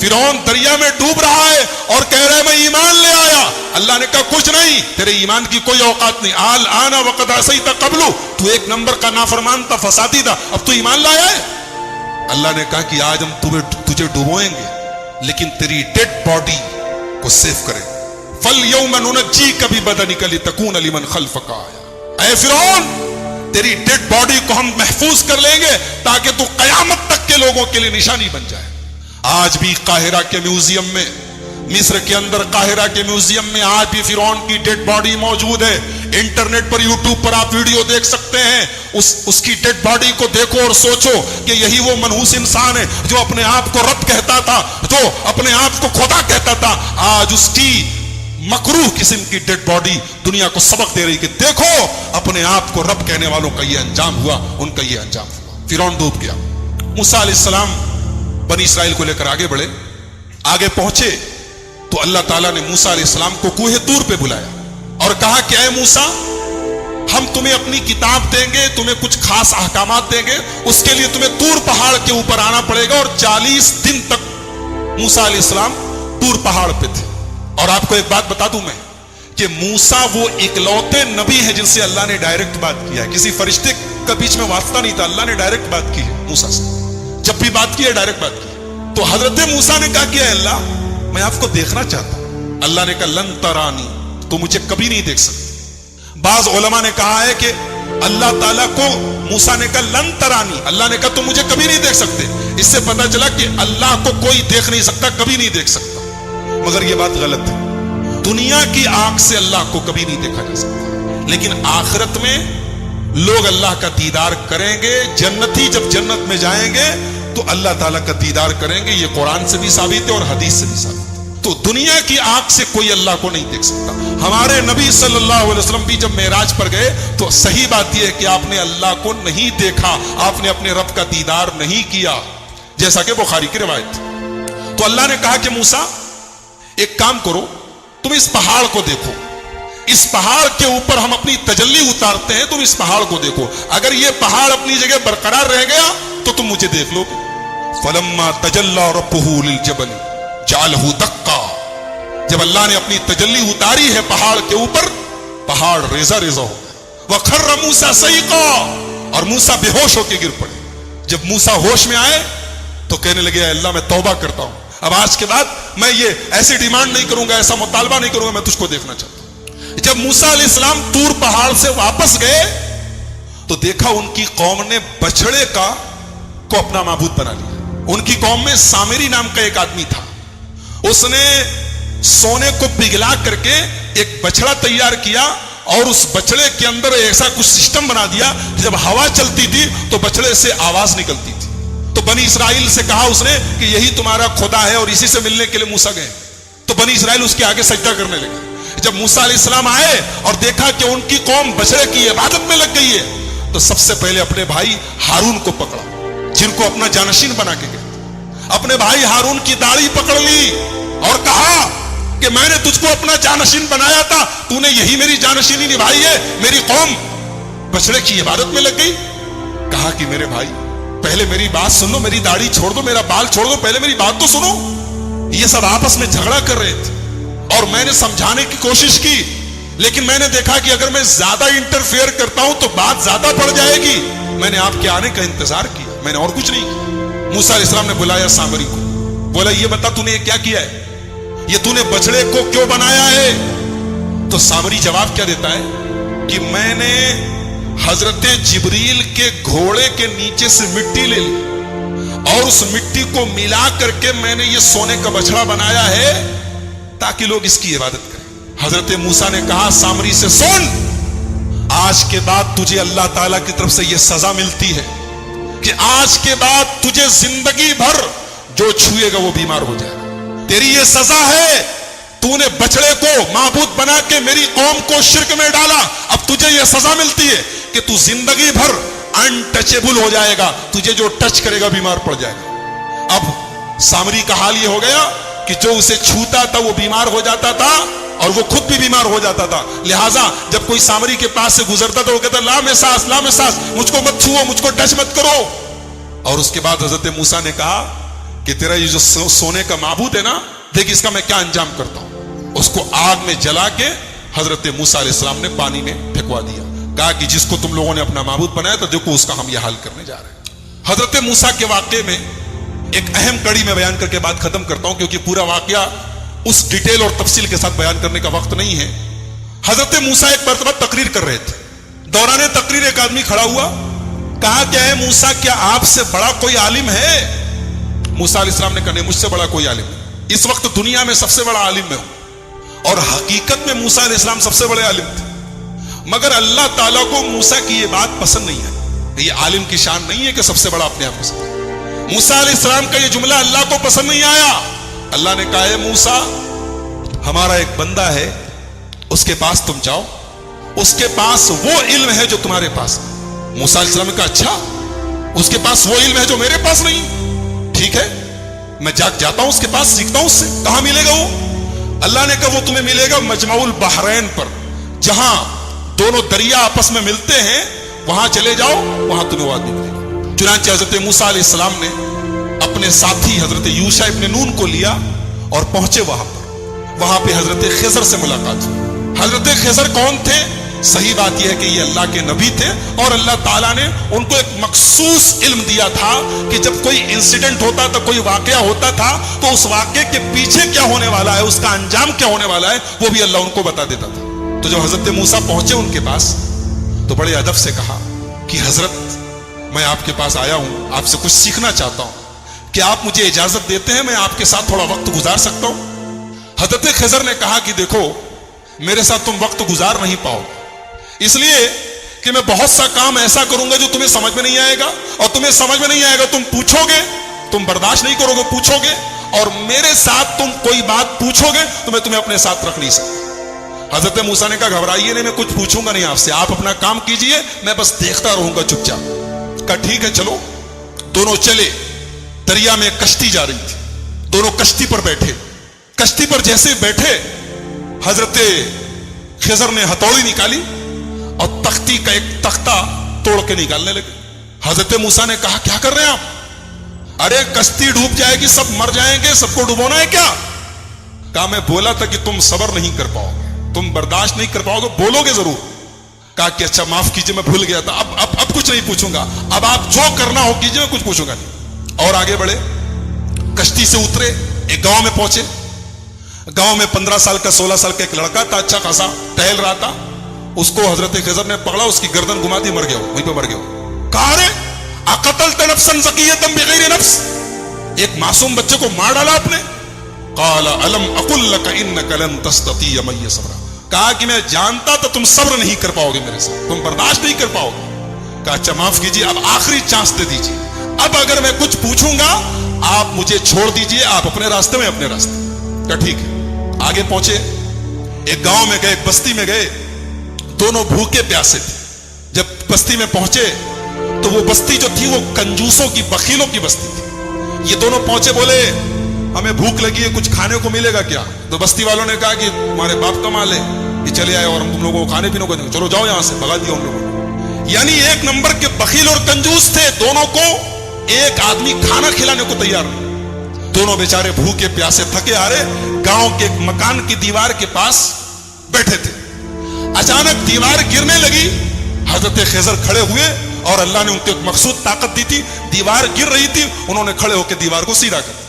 فرعون دریا میں ڈوب رہا ہے اور کہہ رہا ہے میں ایمان لے آیا. اللہ نے کہا کچھ نہیں, تیرے ایمان کی کوئی اوقات نہیں. الآن وقد عصیت قبل, تو ایک نمبر کا نافرمان تھا, فسادی تھا, اب تو ایمان لایا ہے. اللہ نے کہا کہ آج ہم تجھے ڈوبوئیں گے لیکن تیری ڈیڈ باڈی کو سیف کریں. فَالْيَوْمَ نُنَجِّيكَ بِبَدَنِكَ لِتَكُونَ لِمَنْ خَلْفَكَ آیَةً, اے فرعون تیری ڈیڈ باڈی کو ہم محفوظ کر لیں گے تاکہ تو قیامت تک کے لوگوں کے لیے نشانی بن جائے. آج بھی قاہرہ کے میوزیم میں, مصر کے اندر قاہرہ کے میوزیم میں آج بھی فرعون کی ڈیڈ باڈی موجود ہے. انٹرنیٹ پر, یوٹیوب پر آپ ویڈیو دیکھ سکتے ہیں. اس کی ڈیڈ باڈی کو دیکھو اور سوچو کہ یہی وہ منحوس انسان ہے جو اپنے آپ کو رب کہتا تھا, جو اپنے آپ کو خدا کہتا تھا. آج اس کی مکروہ قسم کی ڈیڈ باڈی دنیا کو سبق دے رہی کہ دیکھو اپنے آپ کو رب کہنے والوں کا یہ انجام ہوا, ان کا یہ انجام ہوا. فرعون ڈوب گیا. موسیٰ علیہ السلام بنی اسرائیل کو لے کر آگے بڑھے. آگے پہنچے تو اللہ تعالیٰ نے موسیٰ علیہ السلام کو کوہ طور پہ بلایا اور کہا کہ اے موسیٰ, ہم تمہیں اپنی کتاب دیں گے, تمہیں کچھ خاص احکامات دیں گے. اس کے لیے تمہیں طور پہاڑ کے اوپر آنا پڑے گا. اور 40 دن تک موسیٰ علیہ السلام طور پہاڑ پہ تھے. اور آپ کو ایک بات بتا دوں میں کہ موسیٰ وہ اکلوتے نبی ہیں جن سے اللہ نے ڈائریکٹ بات کیا ہے. کسی فرشتے کا بیچ میں واسطہ نہیں تھا, اللہ نے ڈائریکٹ بات کی ہے موسیٰ سے. جب بھی بات کی ہے ڈائریکٹ بات کی. تو حضرت موسیٰ نے کہا کہ اے اللہ, میں آپ کو دیکھنا چاہتا ہوں. اللہ نے کہا لن ترانی, تو مجھے کبھی نہیں دیکھ سکتے. بعض علماء نے کہا ہے کہ اللہ تعالیٰ کو موسیٰ نے کہا لن ترانی, اللہ نے کہا تم مجھے کبھی نہیں دیکھ سکتے. اس سے پتہ چلا کہ اللہ کو کوئی دیکھ نہیں سکتا, کبھی نہیں دیکھ سکتا. مگر یہ بات غلط ہے. دنیا کی آنکھ سے اللہ کو کبھی نہیں دیکھا جا سکتا. لیکن آخرت میں لوگ اللہ کا دیدار کریں گے. جنتی جب جنت میں جائیں گے تو اللہ تعالیٰ کا دیدار کریں گے. یہ قرآن سے بھی ثابت ہے اور حدیث سے بھی ثابت ہے. تو دنیا کی آنکھ سے کوئی اللہ کو نہیں دیکھ سکتا. ہمارے نبی صلی اللہ علیہ وسلم بھی جب معراج پر گئے تو صحیح بات یہ ہے کہ آپ نے اللہ کو نہیں دیکھا, آپ نے اپنے رب کا دیدار نہیں کیا, جیسا کہ بخاری کی روایت. تو اللہ نے کہا کہ موسیٰ ایک کام کرو, تم اس پہاڑ کو دیکھو, اس پہاڑ کے اوپر ہم اپنی تجلی اتارتے ہیں, تم اس پہاڑ کو دیکھو, اگر یہ پہاڑ اپنی جگہ برقرار رہ گیا تو تم مجھے دیکھ لو گے. فلما تجلی ربہ للجبل جعلہ دکا, جب اللہ نے اپنی تجلی اتاری ہے پہاڑ کے اوپر, پہاڑ ریزہ ریزہ ہو گیا. وخر موسیٰ صعقا, اور موسیٰ بے ہوش ہو کے گر پڑے. جب موسیٰ ہوش میں آئے تو کہنے لگے اللہ میں توبہ کرتا ہوں, اب آج کے بعد میں یہ ایسی ڈیمانڈ نہیں کروں گا, ایسا مطالبہ نہیں کروں گا, میں تجھ کو دیکھنا چاہتا ہوں. جب موسیٰ علیہ السلام طور پہاڑ سے واپس گئے تو دیکھا ان کی قوم نے بچڑے کو اپنا معبود بنا لیا. ان کی قوم میں سامری نام کا ایک آدمی تھا, اس نے سونے کو پگھلا کر کے ایک بچڑا تیار کیا اور اس بچڑے کے اندر ایسا کچھ سسٹم بنا دیا کہ جب ہوا چلتی تھی تو بچڑے سے آواز نکلتی تھی. تو بنی اسرائیل سے کہا اس نے کہ یہی تمہارا خدا ہے, اور اسی سے ملنے کے لیے موسیٰ گئے. تو بنی اسرائیل اس کے آگے سجدہ کرنے لگے. جب موسیٰ علیہ السلام آئے اور دیکھا کہ ان کی قوم بچڑے کی عبادت میں لگ گئی ہے تو سب سے پہلے اپنے بھائی ہارون کو پکڑا, جن کو اپنا جانشین بنا کے گئے. اپنے بھائی ہارون کی داڑھی پکڑ لی اور کہا کہ میں نے تجھ کو اپنا جانشین بنایا تھا, تو نے یہی میری جانشینی نبھائی ہے, میری قوم بچڑے کی عبادت میں لگ گئی. کہا کہ میرے بھائی پہلے میری بات سن لو, میری داڑھی چھوڑ دو, میرا بال چھوڑ دو, پہلے میری بات تو سنو. یہ سب آپس میں جھگڑا کر رہے تھے اور میں نے سمجھانے کی کوشش کی, لیکن میں نے دیکھا کہ اگر میں زیادہ انٹرفیئر کرتا ہوں تو بات زیادہ بڑھ جائے گی. میں نے آپ کے آنے کا انتظار کیا, میں نے اور کچھ نہیں کیا. موسیٰ علیہ السلام نے بلایا سامری کو, بولا یہ بتا تو نے یہ کیا کیا ہے, یہ تو نے بچڑے کو کیوں بنایا ہے؟ تو سامری جواب کیا دیتا ہے کہ میں نے حضرت جبریل کے گھوڑے کے نیچے سے مٹی لے لی اور اس مٹی کو ملا کر کے میں نے یہ سونے کا بچڑا بنایا ہے تاکہ لوگ اس کی عبادت کریں. حضرت موسیٰ نے کہا سامری سے, سن, آج کے بعد تجھے اللہ تعالیٰ کی طرف سے یہ سزا ملتی ہے کہ آج کے بعد تجھے زندگی بھر جو چھوئے گا وہ بیمار ہو جائے گا. تیری یہ سزا ہے, تو نے بچڑے کو معبود بنا کے میری قوم کو شرک میں ڈالا, اب تجھے یہ سزا ملتی ہے کہ تو زندگی بھر انٹچیبل ہو جائے گا, تجھے جو ٹچ کرے گا بیمار پڑ جائے گا. اب سامری کا حال یہ ہو گیا کہ جو اسے چھوتا تھا وہ بیمار ہو جاتا تھا اور وہ خود بھی بیمار ہو جاتا تھا. لہٰذا جب کوئی سامری کے پاس سے گزرتا تھا وہ کہتا لا مساس, لا مساس, مجھ کو مت چھوؤ, مجھ کو ٹچ مت کرو. اور اس کے بعد حضرت موسیٰ نے کہا کہ تیرا یہ جو سونے کا معبود ہے نا, دیکھ اس کا میں کیا انجام کرتا ہوں. اس کو آگ میں جلا کے حضرت موسیٰ علیہ السلام نے پانی میں پھینکوا دیا. کہا کہ جس کو تم لوگوں نے اپنا معبود بنایا تو دیکھو اس کا ہم یہ حال کرنے جا رہے ہیں. حضرت موسیٰ کے واقعے میں ایک اہم کڑی میں بیان کر کے بات ختم کرتا ہوں, کیونکہ پورا واقعہ اس ڈیٹیل اور تفصیل کے ساتھ بیان کرنے کا وقت نہیں ہے. حضرت موسیٰ ایک مرتبہ تقریر کر رہے تھے. دوران تقریر ایک آدمی کھڑا ہوا, کہا کہ اے موسیٰ کیا آپ سے بڑا کوئی عالم ہے؟ موسیٰ علیہ السلام نے کہا نہیں, مجھ سے بڑا کوئی عالم نہیں. اس وقت دنیا میں سب سے بڑا عالم میں ہوں, اور حقیقت میں موسیٰ علیہ السلام سب سے بڑے عالم تھے, مگر اللہ تعالیٰ کو موسیٰ کی یہ بات پسند نہیں ہے. یہ عالم کی شان نہیں ہے کہ سب سے بڑا اپنے آپ پسند ہے. موسیٰ علیہ السلام کا یہ جملہ اللہ کو پسند نہیں آیا. اللہ نے کہا اے موسیٰ, ہمارا ایک بندہ ہے, اس کے پاس تم جاؤ, اس کے پاس وہ علم ہے جو تمہارے پاس. موسیٰ علیہ السلام نے کہا اچھا, اس کے پاس وہ علم ہے جو میرے پاس نہیں, ٹھیک ہے میں جاتا ہوں اس کے پاس, سیکھتا ہوں اس سے. کہاں ملے گا وہ؟ اللہ نے کہا وہ تمہیں ملے گا مجمع البحرین پر, جہاں دونوں دریا آپس میں ملتے ہیں, وہاں چلے جاؤ, وہاں تمہیں وہ آدمی ملے گا. چنانچہ حضرت موسیٰ علیہ السلام نے اپنے ساتھی حضرت یوشع ابن نون کو لیا اور پہنچے وہاں پر. وہاں پہ حضرت خضر سے ملاقات ہوئی. حضرت خضر کون تھے؟ صحیح بات یہ ہے کہ یہ اللہ کے نبی تھے, اور اللہ تعالیٰ نے ان کو ایک مخصوص علم دیا تھا کہ جب کوئی انسیڈنٹ ہوتا تھا, کوئی واقعہ ہوتا تھا, تو اس واقعے کے پیچھے کیا ہونے والا ہے, اس کا انجام کیا ہونے والا ہے, وہ بھی اللہ ان کو بتا دیتا تھا. تو جب حضرت موسیٰ پہنچے ان کے پاس تو بڑے ادب سے کہا کہ حضرت میں آپ کے پاس آیا ہوں, آپ سے کچھ سیکھنا چاہتا ہوں, کیا آپ مجھے اجازت دیتے ہیں, میں آپ کے ساتھ تھوڑا وقت گزار سکتا ہوں؟ حضرت خضر نے کہا کہ دیکھو میرے ساتھ تم وقت گزار نہیں پاؤ, اس لیے کہ میں بہت سا کام ایسا کروں گا جو تمہیں سمجھ میں نہیں آئے گا, اور تمہیں سمجھ میں نہیں آئے گا تم پوچھو گے, تم برداشت نہیں کرو گے, پوچھو گے, اور میرے ساتھ تم کوئی بات پوچھو گے تو میں تمہیں اپنے ساتھ رکھ نہیں سکتا. حضرت موسیٰ نے کہا گھبرائیے نہیں, میں کچھ پوچھوں گا نہیں آپ سے, آپ اپنا کام کیجئے, میں بس دیکھتا رہوں گا چپ چاپ. کہا ٹھیک ہے چلو. دونوں چلے. دریا میں کشتی جا رہی تھی, دونوں کشتی پر بیٹھے. کشتی پر جیسے بیٹھے حضرت خضر نے ہتھوڑی نکالی اور تختی کا ایک تختہ توڑ کے نکالنے لگے. حضرت موسیٰ نے کہا کیا کر رہے ہیں آپ؟ ارے کشتی ڈوب جائے گی, سب مر جائیں گے, سب کو ڈبونا ہے کیا؟ کہا میں بولا تھا کہ تم صبر نہیں کر پاؤ گے, تم برداشت نہیں کر پاؤ گے, بولو گے ضرور. کہا کہ اچھا معاف کیجئے میں بھول گیا تھا, اب کچھ نہیں پوچھوں گا, اب آپ جو کرنا ہو کیجئے, میں کچھ پوچھوں گا نہیں. اور آگے بڑھے, کشتی سے اترے, ایک گاؤں میں پہنچے. گاؤں میں 15 سال کا 16 سال کا ایک لڑکا تھا, اچھا خاصا ٹہل رہا تھا. اس کو حضرت خضر نے پکڑا, اس کی گردن گھما دی, مر گیا, وہیں پہ مر گیا. کہا رے اقتلت نفسا زکیۃ بغیر نفس, ایک معصوم بچے کو مار ڈالا آپ نے. قال الم اقل لك انك لن تستطيع معي صبرا, کہا کہ میں جانتا تھا تم صبر نہیں کر پاؤ گے میرے ساتھ, تم برداشت نہیں کر پاؤ گے. کہا اچھا معاف کیجیے, اب آخری چانس دے دیجیے, اب اگر میں کچھ پوچھوں گا آپ مجھے چھوڑ دیجیے, آپ اپنے راستے میں اپنے راستے. کہا ٹھیک ہے. آگے پہنچے, ایک گاؤں میں گئے, ایک بستی میں گئے. دونوں بھوکے پیاسے تھے. جب بستی میں پہنچے تو وہ بستی جو تھی وہ کنجوسوں کی, بخیلوں کی بستی تھی. یہ دونوں پہنچے, بولے ہمیں بھوک لگی ہے, کچھ کھانے کو ملے گا کیا؟ تو بستی والوں نے کہا کہ تمہارے باپ کا مال ہے, یہ چلے آئے اور ہم تم لوگوں کو کھانے پینے کو دیں گے, چلو جاؤ یہاں سے. بھگا دیا ان لوگوں نے. یعنی ایک نمبر کے بخیل اور کنجوس تھے. دونوں کو ایک آدمی کھانا کھلانے کو تیار نہیں. دونوں بیچارے بھوکے پیاسے تھکے آ رہے, گاؤں کے ایک مکان کی دیوار کے پاس بیٹھے تھے. اچانک دیوار گرنے لگی. حضرت خضر کھڑے ہوئے اور اللہ نے ان کو ایک مخصوص طاقت دی تھی. دیوار گر رہی تھی, انہوں نے کھڑے ہو کے دیوار کو سیدھا کر دیا.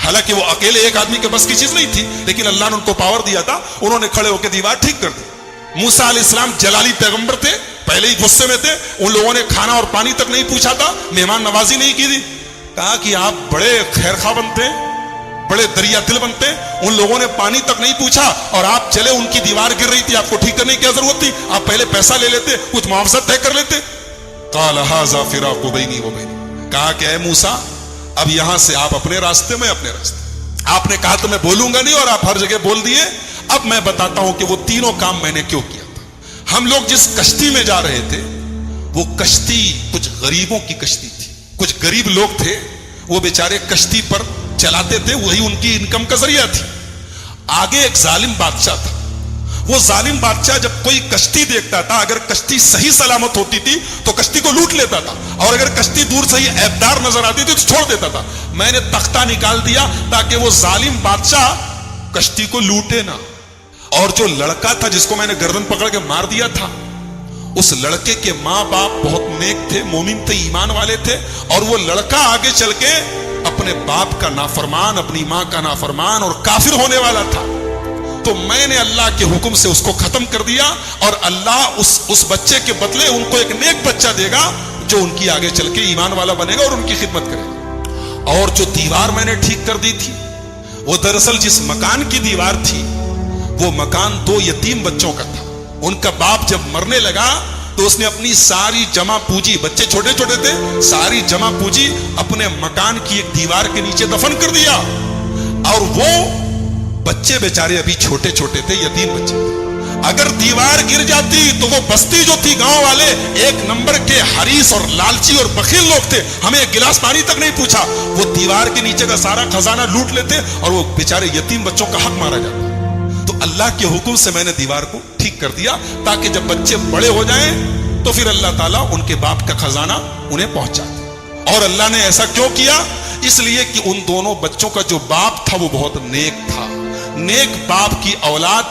حالانکہ وہ اکیلے ایک آدمی کے بس کی چیز نہیں تھی, لیکن اللہ نے ان کو پاور دیا تھا, انہوں نے کھڑے ہو کے دیوار ٹھیک کر دی. موسیٰ علیہ السلام جلالی پیغمبر تھے, پہلے ہی غصے میں تھے. ان لوگوں نے کھانا اور پانی تک نہیں پوچھا تھا, مہمان نوازی نہیں کی تھی. کہا کہ آپ بڑے خیر خواہ بنتے ہیں, بڑے دریا دل بنتے ہیں. ان لوگوں نے پانی تک نہیں پوچھا اور آپ چلے, ان کی دیوار گر رہی تھی, آپ کو ٹھیک کرنے کی کیا ضرورت تھی؟ آپ پہلے پیسہ لے لیتے, کچھ معاوضہ طے کر لیتے. قال ھذا فراق بینی و بینک, کہا کہ اے موسیٰ اب یہاں سے آپ اپنے راستے میں اپنے راستے. آپ نے کہا تو میں بولوں گا نہیں, اور آپ ہر جگہ بول دیے. اب میں بتاتا ہوں کہ وہ تینوں کام میں نے کیوں کیا تھا. ہم لوگ جس کشتی میں جا رہے تھے وہ کشتی کچھ غریبوں کی کشتی تھی. کچھ غریب لوگ تھے, وہ بیچارے کشتی پر چلاتے تھے, وہی ان کی انکم کا ذریعہ تھی. آگے ایک ظالم بادشاہ تھا. وہ ظالم بادشاہ جب کوئی کشتی دیکھتا تھا, اگر کشتی صحیح سلامت ہوتی تھی تو کشتی کو لوٹ لیتا تھا, اور اگر کشتی دور سے ہی عیبدار نظر آتی تھی تو چھوڑ دیتا تھا. میں نے تختہ نکال دیا تاکہ وہ ظالم بادشاہ کشتی کو لوٹے نہ. اور جو لڑکا تھا جس کو میں نے گردن پکڑ کے مار دیا تھا, اس لڑکے کے ماں باپ بہت نیک تھے, مومن تھے, ایمان والے تھے, اور وہ لڑکا آگے چل کے اپنے باپ کا نافرمان, اپنی ماں کا نافرمان اور کافر ہونے والا تھا. تو میں نے اللہ کے حکم سے اس کو ختم کر دیا, اور اللہ اس بچے کے بدلے ان کو ایک نیک بچہ دے گا جو ان کی آگے چل کے ایمان والا بنے گا اور ان کی خدمت کرے گا. اور جو دیوار میں نے ٹھیک کر دی تھی, وہ دراصل جس مکان کی دیوار تھی وہ مکان 2 یتیم بچوں کا تھا. ان کا باپ جب مرنے لگا تو اس نے اپنی ساری جمع پونجی, بچے چھوٹے چھوٹے تھے, ساری جمع پونجی اپنے مکان کی ایک دیوار کے نیچے دفن کر دیا. اور وہ بچے بیچارے ابھی چھوٹے چھوٹے تھے, یتیم بچے تھے. اگر دیوار گر جاتی تو وہ بستی جو تھی, گاؤں والے ایک نمبر کے حریص اور لالچی اور بخیل لوگ تھے, ہمیں ایک گلاس پانی تک نہیں پوچھا, وہ دیوار کے نیچے کا سارا خزانہ لوٹ لیتے اور وہ بیچارے یتیم بچوں کا حق مارا جاتا. تو اللہ کے حکم سے میں نے دیوار کو ٹھیک کر دیا تاکہ جب بچے بڑے ہو جائیں تو پھر اللہ تعالیٰ ان کے باپ کا خزانہ انہیں پہنچا دے. اور اللہ نے ایسا کیوں کیا؟ اس لیے کہ ان دونوں بچوں کا جو باپ تھا وہ بہت نیک تھا. نیک باپ کی اولاد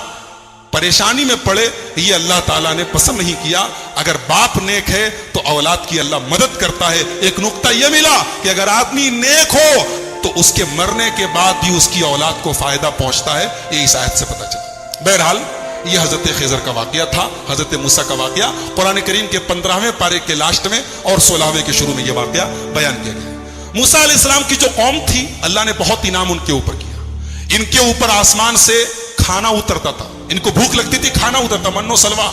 پریشانی میں پڑے, یہ اللہ تعالیٰ نے پسند نہیں کیا. اگر باپ نیک ہے تو اولاد کی اللہ مدد کرتا ہے. ایک نقطہ یہ ملا کہ اگر آدمی نیک ہو تو اس کے مرنے کے بعد بھی اس کی اولاد کو فائدہ پہنچتا ہے. یہ اس آیت سے پتہ چلا. بہرحال یہ حضرت خضر کا واقعہ تھا, حضرت موسیٰ کا واقعہ. قرآن کریم کے 15ویں پارے کے لاسٹ میں اور 16ویں کے شروع میں یہ واقعہ بیان کیا گیا. موسیٰ علیہ السلام کی جو قوم تھی, اللہ نے بہت انعام ان کے اوپر کیا. ان کے اوپر آسمان سے کھانا اترتا تھا, ان کو بھوک لگتی تھی, کھانا اترتا, من و سلوا.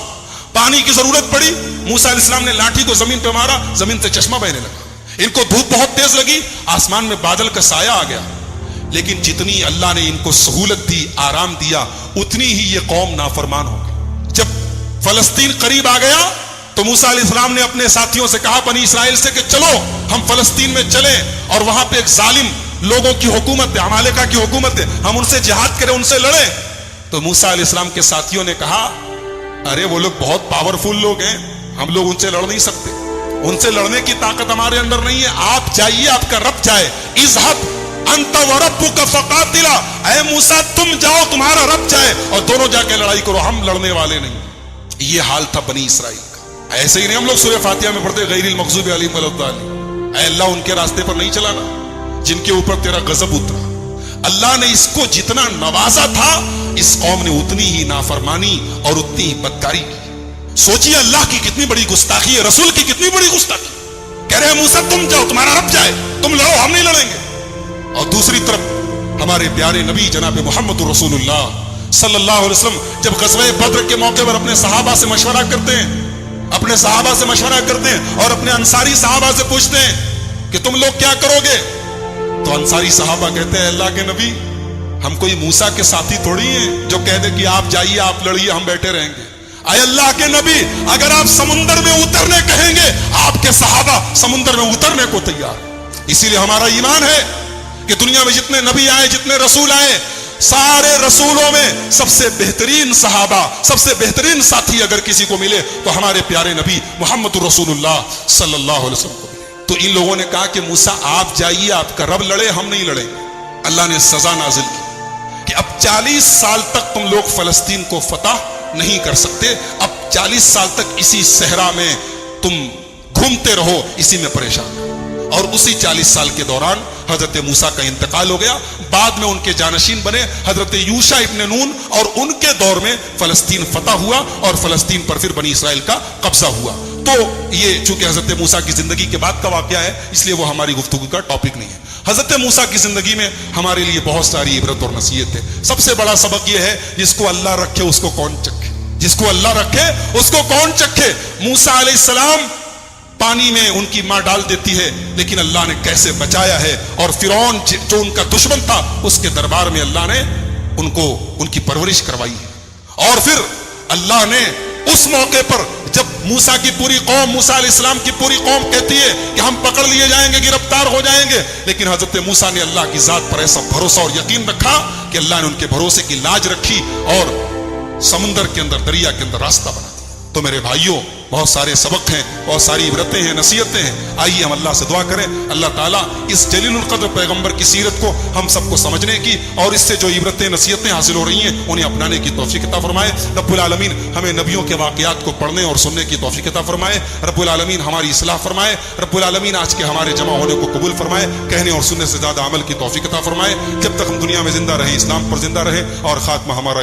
پانی کی ضرورت پڑی، موسیٰ علیہ السلام نے لاٹھی کو زمین پہ مارا، زمین سے چشمہ بہنے لگا۔ ان کو دھوپ بہت تیز لگی، آسمان میں بادل کا سایہ آ گیا، لیکن جتنی اللہ نے ان کو سہولت دی، آرام دیا، اتنی ہی یہ قوم نافرمان ہو گئی۔ جب فلسطین قریب آ گیا تو موسیٰ علیہ السلام نے اپنے ساتھیوں سے کہا، بنی اسرائیل سے، کہ چلو ہم فلسطین میں چلیں، اور وہاں پہ ایک ظالم لوگوں کی حکومت ہے، عمالقہ کی حکومت ہے، ہم ان سے جہاد کریں، ان سے لڑیں۔ تو موسیٰ علیہ السلام کے ساتھیوں نے کہا، ارے وہ لوگ بہت پاورفل لوگ ہیں، ہم لوگ ان سے لڑ نہیں سکتے، ان سے لڑنے کی طاقت ہمارے اندر نہیں ہے، آپ جائیے، آپ کا رب جائے۔ اذهب انت وربک فقاتلا، اے موسیٰ تم جاؤ، تمہارا رب جائے، اور دونوں جا کے لڑائی کرو، ہم لڑنے والے نہیں۔ یہ حال تھا بنی اسرائیل کا۔ ایسے ہی نہیں ہم لوگ سورہ فاتحہ میں پڑھتے غیر المغضوب علیہم ولا الضالین، اے اللہ ان کے راستے پر نہیں چلانا جن کے اوپر تیرا غضب اترا۔ اللہ نے اس کو جتنا نوازا تھا، اس قوم نے اتنی ہی نافرمانی اور اتنی ہی بدکاری کی۔ سوچیے اللہ کی کتنی بڑی گستاخی ہے، رسول کی کتنی بڑی گستاخی۔ کہہ رہے ہیں موسیٰ تم جاؤ، تمہارا رب جائے، تم لڑو، ہم نہیں لڑیں گے۔ اور دوسری طرف ہمارے پیارے نبی جناب محمد رسول اللہ صلی اللہ علیہ وسلم جب غزوہ بدر کے موقع پر اپنے صحابہ سے مشورہ کرتے ہیں، اپنے صحابہ سے مشورہ کرتے ہیں اور اپنے انصاری صحابہ سے پوچھتے ہیں کہ تم لوگ کیا کرو گے؟ تو انصاری صحابہ کہتے ہیں، اللہ کے نبی ہم کوئی موسیٰ کے ساتھی تھوڑی ہیں جو کہہ دے کہ آپ جائیے، آپ لڑیے، ہم بیٹھے رہیں گے۔ اے اللہ کے نبی اگر آپ سمندر میں اترنے کہیں گے، آپ کے صحابہ سمندر میں اترنے کو تیار۔ اسی لیے ہمارا ایمان ہے کہ دنیا میں جتنے نبی آئے، جتنے رسول آئے، سارے رسولوں میں سب سے بہترین صحابہ، سب سے بہترین ساتھی اگر کسی کو ملے تو ہمارے پیارے نبی محمد رسول اللہ صلی اللہ علیہ وسلم کو ملے۔ تو ان لوگوں نے کہا کہ موسیٰ آپ جائیے، آپ کا رب لڑے، ہم نہیں لڑیں گے۔ اللہ نے سزا نازل کی کہ اب 40 سال تک تم لوگ فلسطین کو فتح نہیں کر سکتے، اب 40 سال تک اسی صحرا میں تم گھومتے رہو، اسی میں پریشان۔ اور اسی 40 سال کے دوران حضرت موسیٰ کا انتقال ہو گیا، بعد میں ان کے جانشین بنے حضرت یوشع ابن نون، اور ان کے دور میں فلسطین فتح ہوا اور فلسطین پر پھر بنی اسرائیل کا قبضہ ہوا۔ تو یہ چونکہ حضرت موسیٰ کی زندگی کے بعد کا واقعہ ہے، اس لیے وہ ہماری گفتگو کا ٹاپک نہیں ہے۔ حضرت موسیٰ کی زندگی میں ہمارے لیے بہت ساری عبرت اور نصیحت ہے۔ سب سے بڑا سبق یہ ہے، جس کو اللہ رکھے اس کو کون چکھے، جس کو اللہ رکھے اس کو کون چکھے۔ موسیٰ علیہ السلام پانی میں ان کی ماں ڈال دیتی ہے، لیکن اللہ نے کیسے بچایا ہے، اور فرعون جو ان کا دشمن تھا، اس کے دربار میں اللہ نے ان کو ان کی پرورش کروائی ہے۔ اور پھر اللہ نے اس موقع پر جب موسیٰ کی پوری قوم، موسیٰ علیہ السلام کی پوری قوم کہتی ہے کہ ہم پکڑ لیے جائیں گے، گرفتار ہو جائیں گے، لیکن حضرت موسیٰ نے اللہ کی ذات پر ایسا بھروسہ اور یقین رکھا کہ اللہ نے ان کے بھروسے کی لاج رکھی اور سمندر کے اندر، دریا کے اندر راستہ بنا دیا۔ تو میرے بھائیوں، بہت سارے سبق ہیں، بہت ساری عبرتیں ہیں، نصیحتیں ہیں۔ آئیے ہم اللہ سے دعا کریں، اللہ تعالیٰ اس جلیل القدر پیغمبر کی سیرت کو ہم سب کو سمجھنے کی اور اس سے جو عبرتیں، نصیحتیں حاصل ہو رہی ہیں، انہیں اپنانے کی توفیق عطا فرمائے۔ رب العالمین ہمیں نبیوں کے واقعات کو پڑھنے اور سننے کی توفیق عطا فرمائے۔ رب العالمین ہماری اصلاح فرمائے۔ رب العالمین آج کے ہمارے جمع ہونے کو قبول فرمائے، کہنے اور سننے سے زیادہ عمل کی توفیق عطا فرمائے۔ جب تک ہم دنیا میں زندہ رہیں، اسلام پر زندہ رہیں اور خاتمہ ہمارا